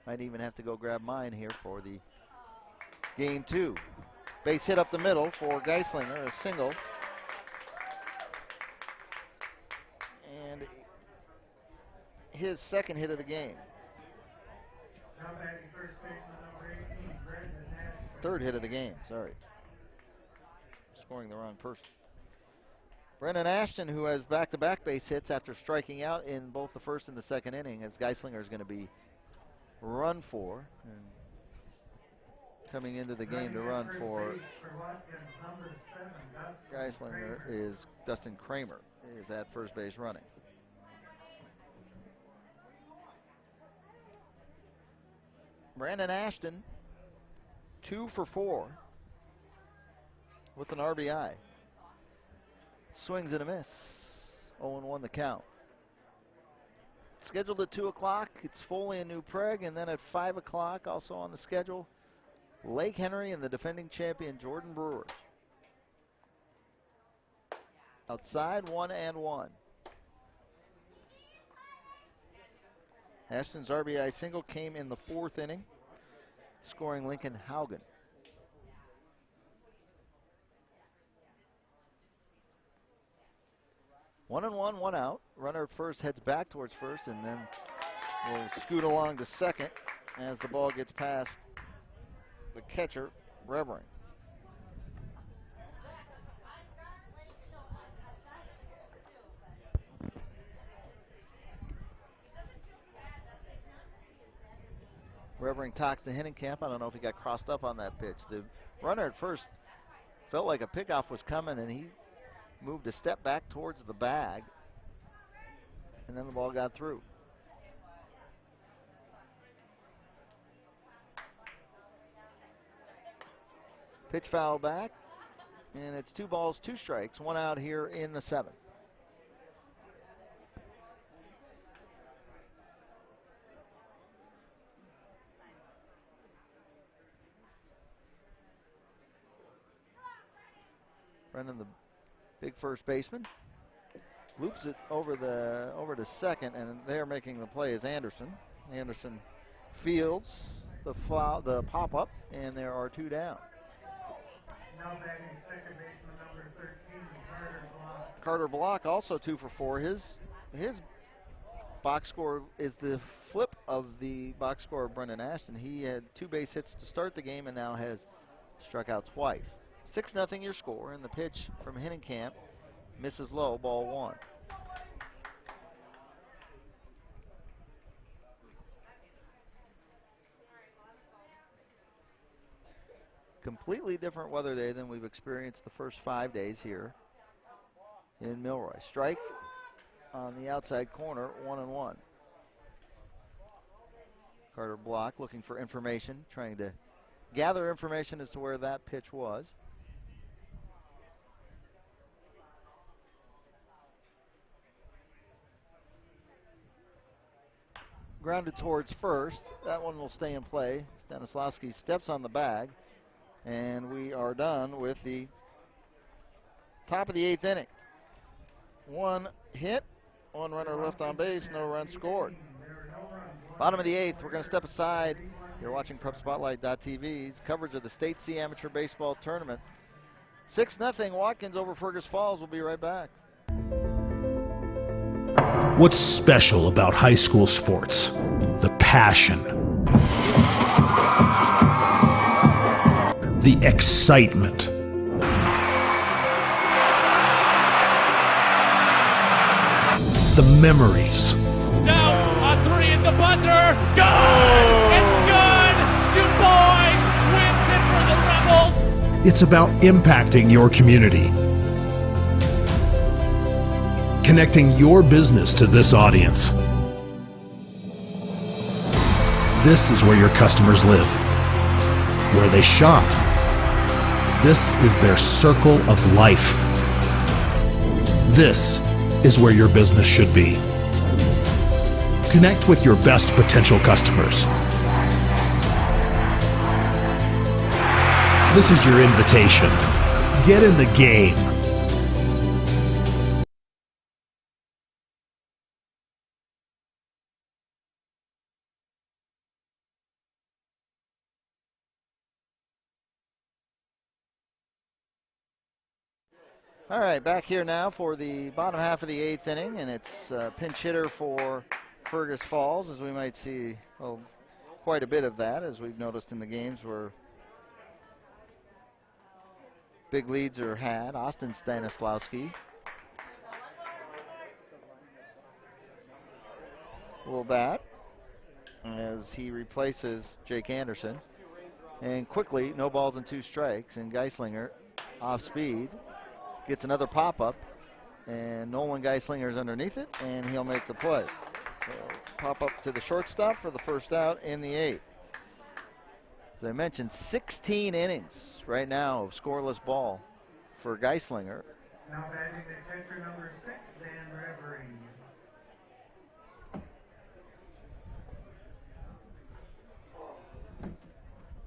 might even have to go grab mine here for the game 2. Base hit up the middle for Geislinger, a single. And his second hit of the game. Third hit of the game, sorry. Scoring the wrong person. Brendan Ashton, who has back-to-back base hits after striking out in both the first and the second inning, as Geislinger is going to be run for. And coming into the game to run for Geislinger is Dustin Kramer, is at first base running. Brandon Ashton, 2 for 4 with an RBI. Swings and a miss. 0-1 the count. Scheduled at 2 o'clock, it's Foley and New Prague, and then at 5 o'clock, also on the schedule, Lake Henry and the defending champion Jordan Brewers. Outside, 1-1. Ashton's RBI single came in the 4th inning, scoring Lincoln Haugen. One and one out. Runner at first heads back towards first, and then will scoot along to second as the ball gets past the catcher, Revering. Revering talks to Hinnenkamp. I don't know if he got crossed up on that pitch. The runner at first felt like a pickoff was coming, and he moved a step back towards the bag, and then the ball got through. Pitch foul back, and it's 2 balls, 2 strikes, 1 out here in the 7th. Brendan, the big first baseman, loops it over to second, and they're making the play is Anderson. Anderson fields the pop up, and there are 2 down. Now batting second baseman number 13, Carter Block. Carter Block also 2 for 4. His box score is the flip of the box score of Brendan Ashton. He had 2 base hits to start the game and now has struck out twice. 6-0 your score, and the pitch from Hinnenkamp misses low, ball 1. completely different weather day than we've experienced the first 5 days here in Milroy. Strike on the outside corner, 1-1. Carter Block looking for information, trying to gather information as to where that pitch was. Grounded towards first. That one will stay in play. Stanislawski steps on the bag, and we are done with the top of the 8th inning. 1 hit, 1 runner left on base, no runs scored. Bottom of the 8th, we're going to step aside. You're watching PrepSpotlight.tv's coverage of the State C Amateur Baseball Tournament. 6-0 Watkins over Fergus Falls. We'll be right back. What's special about high school sports? The passion, the excitement, the memories. Down on 3 in the buzzer. Good! It's good! Du Bois wins it for the Rebels. It's about impacting your community, connecting your business to this audience. This is where your customers live, where they shop. This is their circle of life. This is where your business should be. Connect with your best potential customers. This is your invitation. Get in the game. All right, back here now for the bottom half of the 8th inning, and it's pinch hitter for Fergus Falls, as we might see quite a bit of that, as we've noticed in the games where big leads are had. Austin Stanislawski will bat as he replaces Jake Anderson. And quickly, no balls and 2 strikes, and Geislinger off speed gets another pop-up, and Nolan Geislinger is underneath it, and he'll make the play. So pop-up to the shortstop for the first out in the 8th. As I mentioned, 16 innings right now of scoreless ball for Geislinger. Now batting the catcher number 6, Dan Reverie.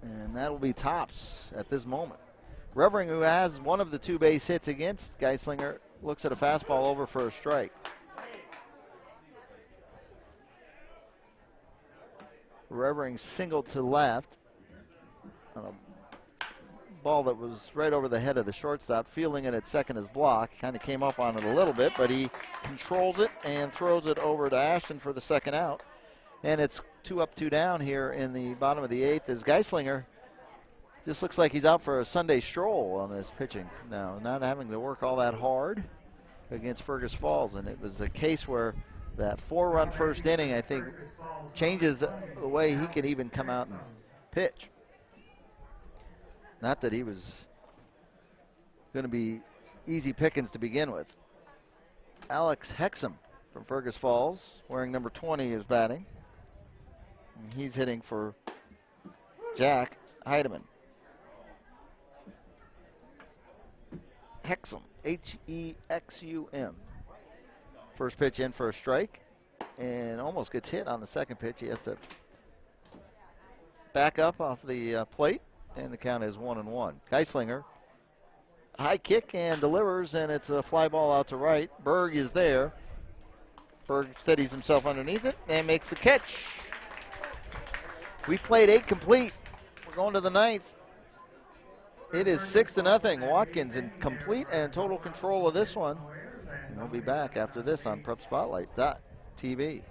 And that'll be tops at this moment. Revering, who has one of the 2 base hits against Geislinger, looks at a fastball over for a strike. Revering singled to left on a ball that was right over the head of the shortstop. Fielding it at second is Block. Kind of came up on it a little bit, but he controls it and throws it over to Ashton for the second out. And it's 2 up, 2 down here in the bottom of the 8th as Geislinger just looks like he's out for a Sunday stroll on this pitching now, not having to work all that hard against Fergus Falls. And it was a case where that 4-run first inning, I think, changes the way he can even come out and pitch. Not that he was going to be easy pickings to begin with. Alex Hexum from Fergus Falls, wearing number 20, is batting. And he's hitting for Jack Heidemann. Hexum, H-E-X-U-M. First pitch in for a strike, and almost gets hit on the second pitch. He has to back up off the plate, and the count is 1-1. Geislinger, high kick and delivers, and it's a fly ball out to right. Berg is there. Berg steadies himself underneath it and makes the catch. We've played 8 complete. We're going to the 9th. It is 6-0. Watkins in complete and total control of this one. And we'll be back after this on PrepSpotlight.tv.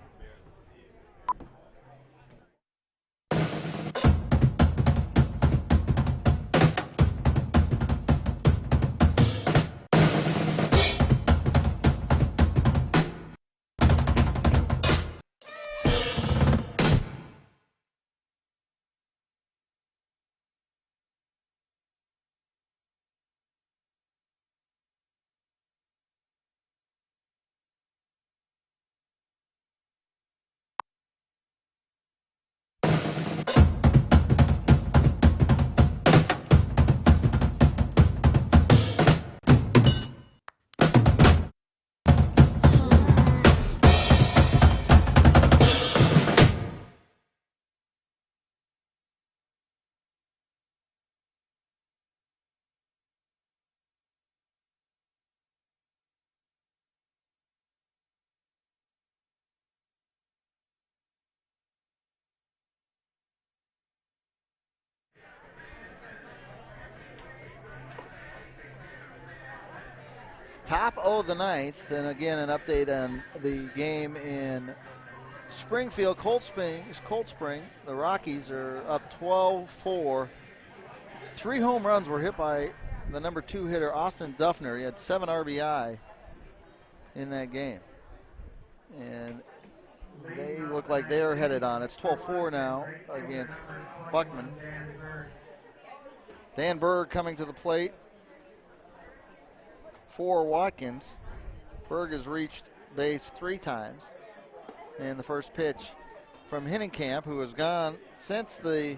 Top of the ninth, and again an update on the game in Springfield. Cold Spring. The Rockies are up 12-4. 3 home runs were hit by the number 2 hitter, Austin Duffner. He had 7 RBI in that game. And they look like they are headed on. It's 12-4 now against Buckman. Dan Berg coming to the plate for Watkins. Berg has reached base 3 times. And the first pitch from Hinnenkamp, who has gone since he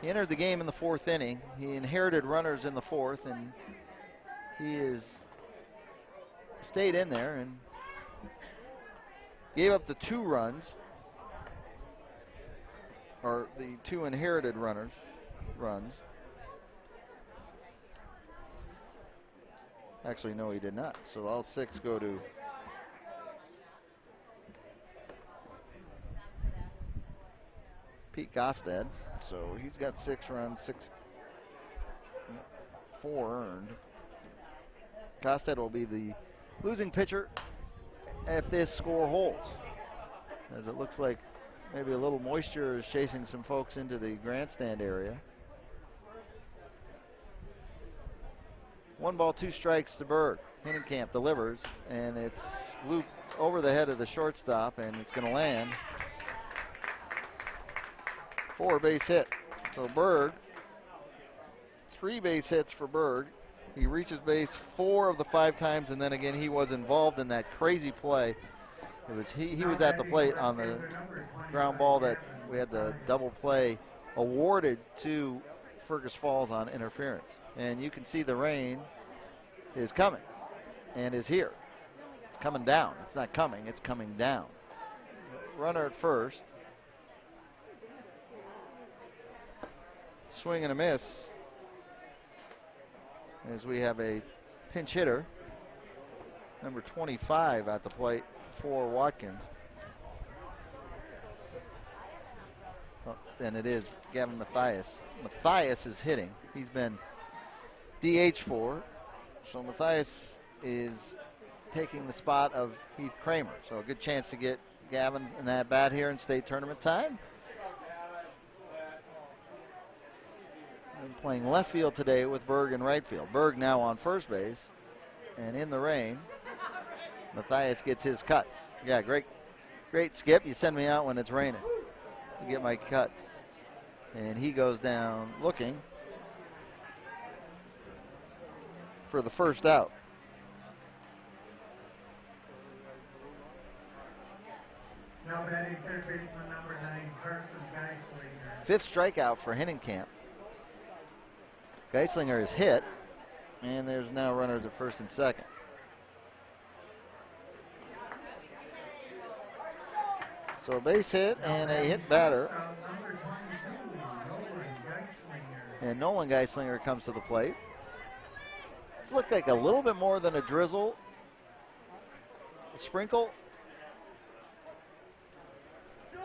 entered the game in the 4th inning. He inherited runners in the 4th, and he has stayed in there and gave up the 2 runs, or the 2 inherited runs. Actually, no, he did not. So all 6 go to Pete Gostad. So he's got 6 runs, 4 earned. Gostad will be the losing pitcher if this score holds, as it looks like maybe a little moisture is chasing some folks into the grandstand area. 1 ball, 2 strikes to Berg. Hinnenkamp delivers, and it's looped over the head of the shortstop, and it's going to land for a base hit. So Berg, 3 base hits for Berg. He reaches base 4 of the 5 times, and then again he was involved in that crazy play. It was he was at the plate on the ground ball that we had the double play awarded to Fergus Falls on interference. And you can see the rain is coming and is here. It's coming down. It's not coming, it's coming down. Runner at first. Swing and a miss, as we have a pinch hitter, number 25 at the plate for Watkins. Oh, and it is Gavin Mathias. Mathias is hitting. He's been DH for, so Mathias is taking the spot of Heath Kramer. So a good chance to get Gavin an at-bat here in state tournament time. Playing left field today with Berg in right field. Berg now on first base, and in the rain, Mathias gets his cuts. Yeah, great Skip. You send me out when it's raining to get my cuts. And he goes down looking for the first out. Now batting third baseman number 9, Carson Geislinger. 5th strikeout for Hinnenkamp. Geislinger is hit, and there's now runners at first and second. So a base hit and a hit batter. And Nolan Geislinger comes to the plate. It's looked like a little bit more than a drizzle. A sprinkle. And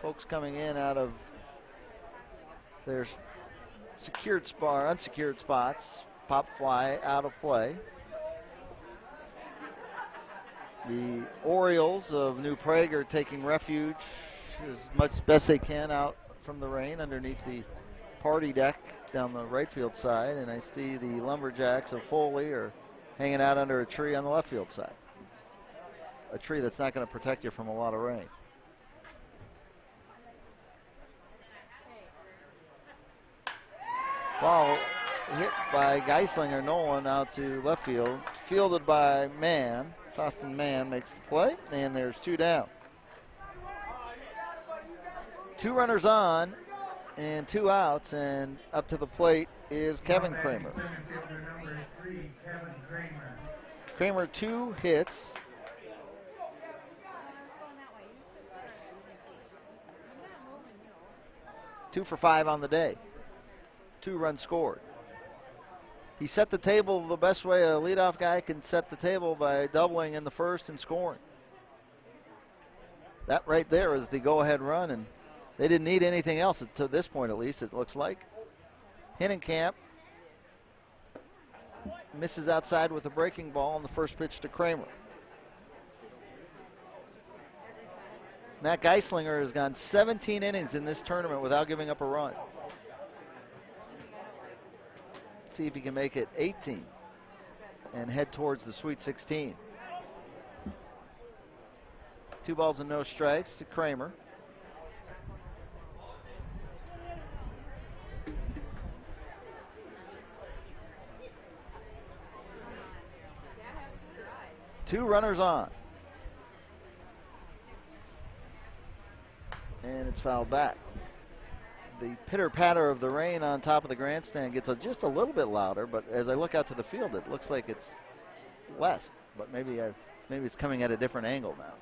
folks coming in out of their unsecured spots. Pop fly out of play. The Orioles of New Prague are taking refuge as much best they can out from the rain underneath the party deck down the right field side, and I see the Lumberjacks of Foley are hanging out under a tree on the left field side. A tree that's not going to protect you from a lot of rain. Ball hit by Geislinger. Nolan out to left field. Fielded by Mann. Austin Mann makes the play, and there's 2 down. 2 runners on and 2 outs, and up to the plate is Kevin Kramer. Kramer 2 hits. Two for 5 on the day. 2 runs scored. He set the table the best way a leadoff guy can set the table, by doubling in the first and scoring. That right there is the go-ahead run, and they didn't need anything else to this point, at least, it looks like. Hinnenkamp misses outside with a breaking ball on the first pitch to Kramer. Matt Geislinger has gone 17 innings in this tournament without giving up a run. Let's see if he can make it 18 and head towards the Sweet 16. 2 balls and no strikes to Kramer. Two runners on. And it's fouled back. The pitter-patter of the rain on top of the grandstand gets just a little bit louder, but as I look out to the field, it looks like it's less. But maybe it's coming at a different angle now.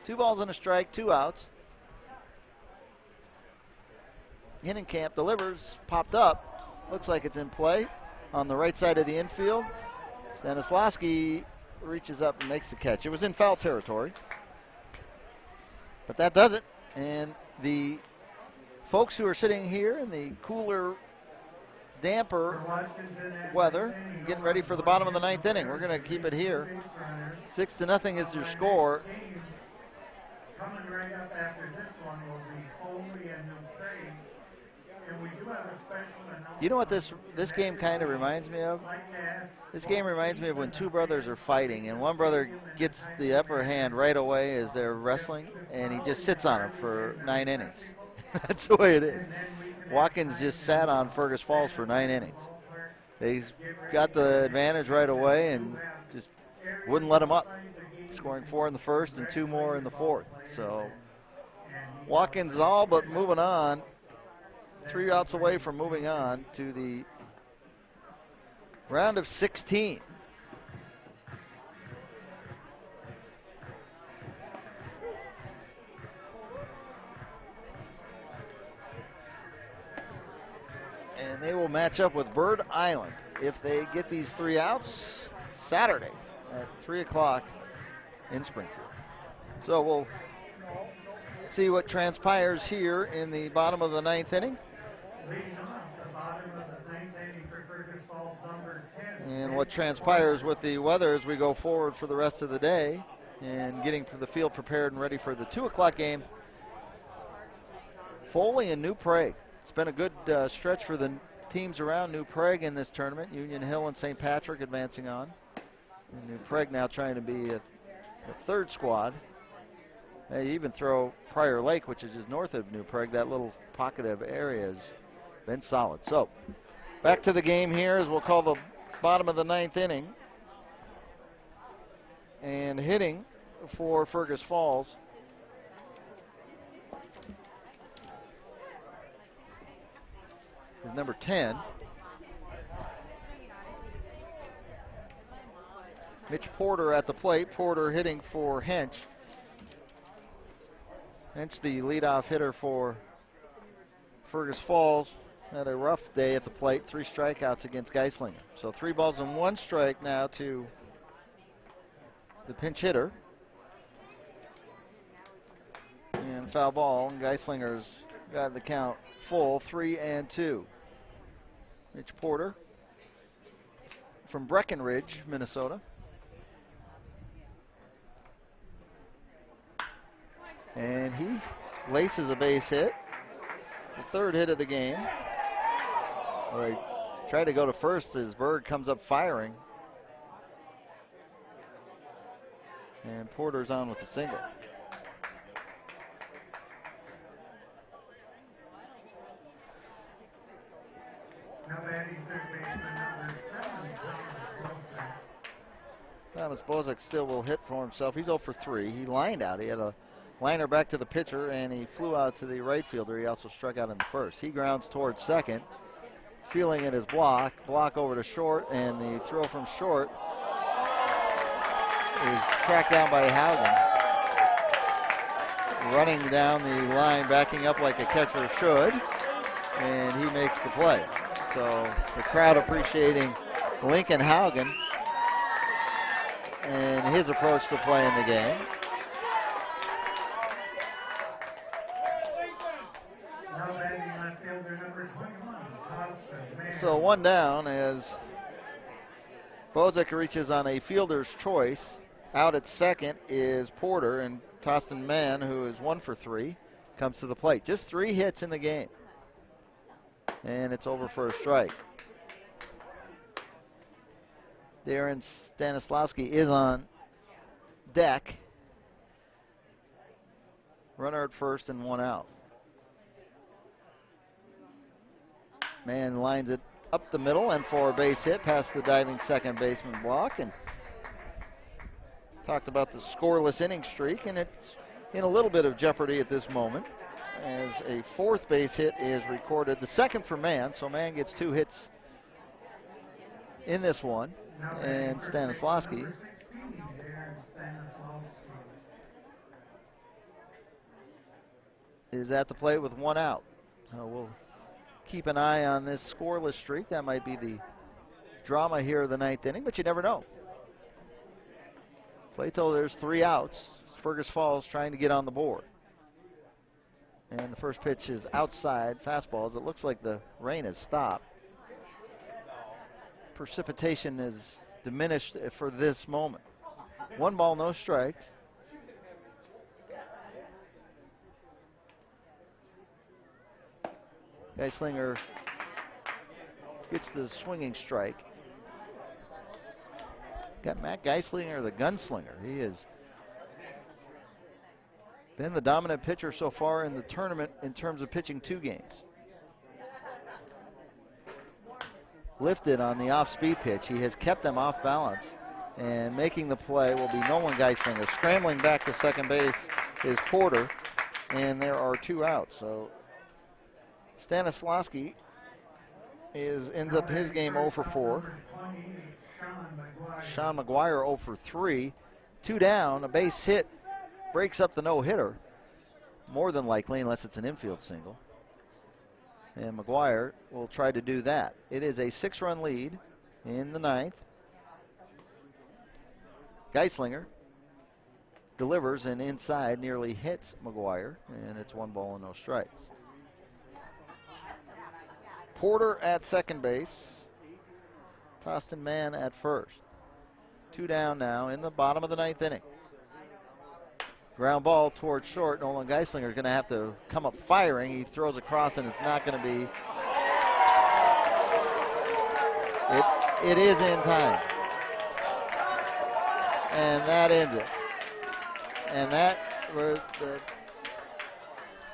2 balls and a strike, 2 outs. Hinnenkamp delivers, popped up. Looks like it's in play on the right side of the infield. Stanislawski reaches up and makes the catch. It was in foul territory, but that does it. And the folks who are sitting here in the cooler, damper weather, getting ready for the bottom of the 9th inning. We're going to keep it here. 6-0 is your score. Coming right up after this one will be Foley and Newsay. And we do have a special announcement. You know what this game kind of reminds me of? This game reminds me of when 2 brothers are fighting and one brother gets the upper hand right away as they're wrestling, and he just sits on him for 9 innings. That's the way it is. Watkins just sat on Fergus Falls for 9 innings. They got the advantage right away and just wouldn't let him up, scoring 4 in the first and 2 more in the 4th. So Watkins all but moving on, 3 outs away from moving on to the round of 16. And they will match up with Bird Island if they get these 3 outs Saturday at 3 o'clock in Springfield. So we'll see what transpires here in the bottom of the 9th inning. And what transpires with the weather as we go forward for the rest of the day and getting the field prepared and ready for the 2 o'clock game. Foley and New Prague. It's been a good stretch for the teams around New Prague in this tournament. Union Hill and St. Patrick advancing on. And New Prague now trying to be a 3rd squad. They even throw Prior Lake, which is just north of New Prague. That little pocket of area has been solid. So back to the game here as we'll call the bottom of the 9th inning. And hitting for Fergus Falls is number 10. Mitch Porter at the plate. Porter hitting for Hench. Hench, the leadoff hitter for Fergus Falls, had a rough day at the plate. 3 strikeouts against Geislinger. So 3 balls and 1 strike now to the pinch hitter. And foul ball. And Geislinger's got the count full, 3-2. Mitch Porter from Breckenridge, Minnesota. And he laces a base hit. The 3rd hit of the game. Well, he tried to go to first as Berg comes up firing. And Porter's on with the single. Now batting third baseman number 7, Thomas Bozak still will hit for himself. He's 0 for 3. He lined out. He had a liner back to the pitcher, and he flew out to the right fielder. He also struck out in the first. He grounds towards second, feeling at his block over to short, and the throw from short is tracked down by Haugen. Running down the line, backing up like a catcher should, and he makes the play. So the crowd appreciating Lincoln Haugen and his approach to playing the game. now batting left fielder number 21, So one down as Bozek reaches on a fielder's choice. Out at second is Porter, and Tostin Mann, who is 1 for 3, comes to the plate. Just 3 hits in the game. And it's over for a strike. Darren Stanislawski is on deck. Runner at first and 1 out. Mann lines it up the middle and for a base hit past the diving second baseman block. And talked about the scoreless inning streak, and it's in a little bit of jeopardy at this moment as a 4th base hit is recorded. The second for Mann, so Mann gets 2 hits in this one. And Stanislawski is at the plate with 1 out. So we'll keep an eye on this scoreless streak. That might be the drama here of the 9th inning, but you never know. Play till there's 3 outs. Fergus Falls trying to get on the board. And the first pitch is outside, fastballs. It looks like the rain has stopped. Precipitation is diminished for this moment. 1 ball, no strikes. Geislinger gets the swinging strike. Got Matt Geislinger, the gunslinger. He has been the dominant pitcher so far in the tournament in terms of pitching 2 games. Lifted on the off-speed pitch. He has kept them off balance. And making the play will be Nolan Geislinger. Scrambling back to second base is Porter. And there are 2 outs. So Stanislawski ends up his game 0 for 4. Sean McGuire 0 for 3. 2 down, a base hit breaks up the no-hitter. More than likely, unless it's an infield single. And McGuire will try to do that. It is a 6-run lead in the 9th. Geislinger delivers and inside nearly hits McGuire, and it's 1 ball and no strikes. Porter at second base. Tostin Mann at first. 2 down now in the bottom of the 9th inning. Ground ball towards short. Nolan Geislinger is going to have to come up firing. He throws across, and it's not going to be. It is in time. And that ends it. And that, where the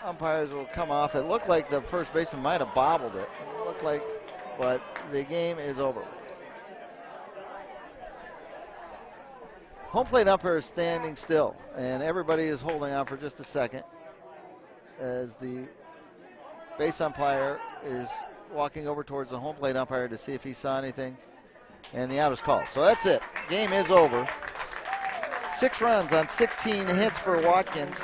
umpires will come off. It looked like the first baseman might have bobbled it. It looked like, but the game is over. Home plate umpire is standing still, and everybody is holding on for just a second as the base umpire is walking over towards the home plate umpire to see if he saw anything, and the out is called. So that's it. Game is over. 6 runs on 16 hits for Watkins.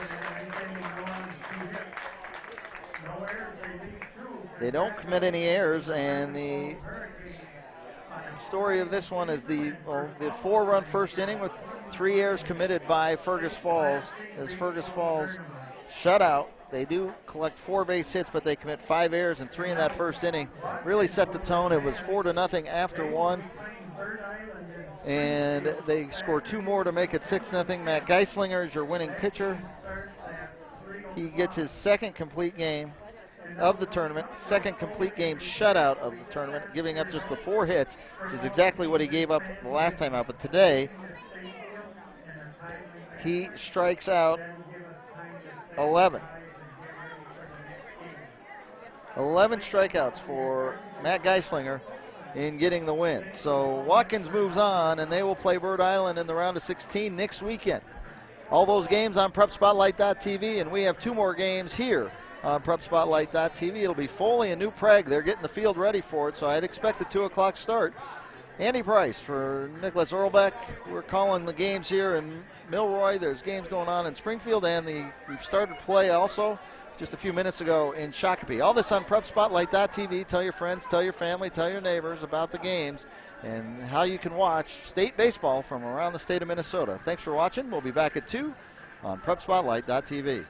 They don't commit any errors, and the story of this one is the 4-run first inning with 3 errors committed by Fergus Falls. As Fergus Falls shut out, they do collect 4 base hits, but they commit 5 errors, and 3 in that first inning really set the tone. It was 4-0 after 1, and they score 2 more to make it 6-0. Matt Geislinger is your winning pitcher. He gets his 2nd complete game of the tournament, 2nd complete game shutout of the tournament, giving up just the 4 hits, which is exactly what he gave up the last time out. But today, he strikes out 11. 11 strikeouts for Matt Geislinger in getting the win. So Watkins moves on, and they will play Bird Island in the round of 16 next weekend. All those games on PrepSpotlight.tv, and we have 2 more games here on PrepSpotlight.tv. It'll be Foley and New Prague. They're getting the field ready for it, so I'd expect a 2 o'clock start. Andy Price for Nicholas Earlbeck. We're calling the games here in Milroy. There's games going on in Springfield, and we've started play also just a few minutes ago in Shakopee. All this on PrepSpotlight.tv. Tell your friends, tell your family, tell your neighbors about the games and how you can watch state baseball from around the state of Minnesota. Thanks for watching. We'll be back at 2 on PrepSpotlight.tv.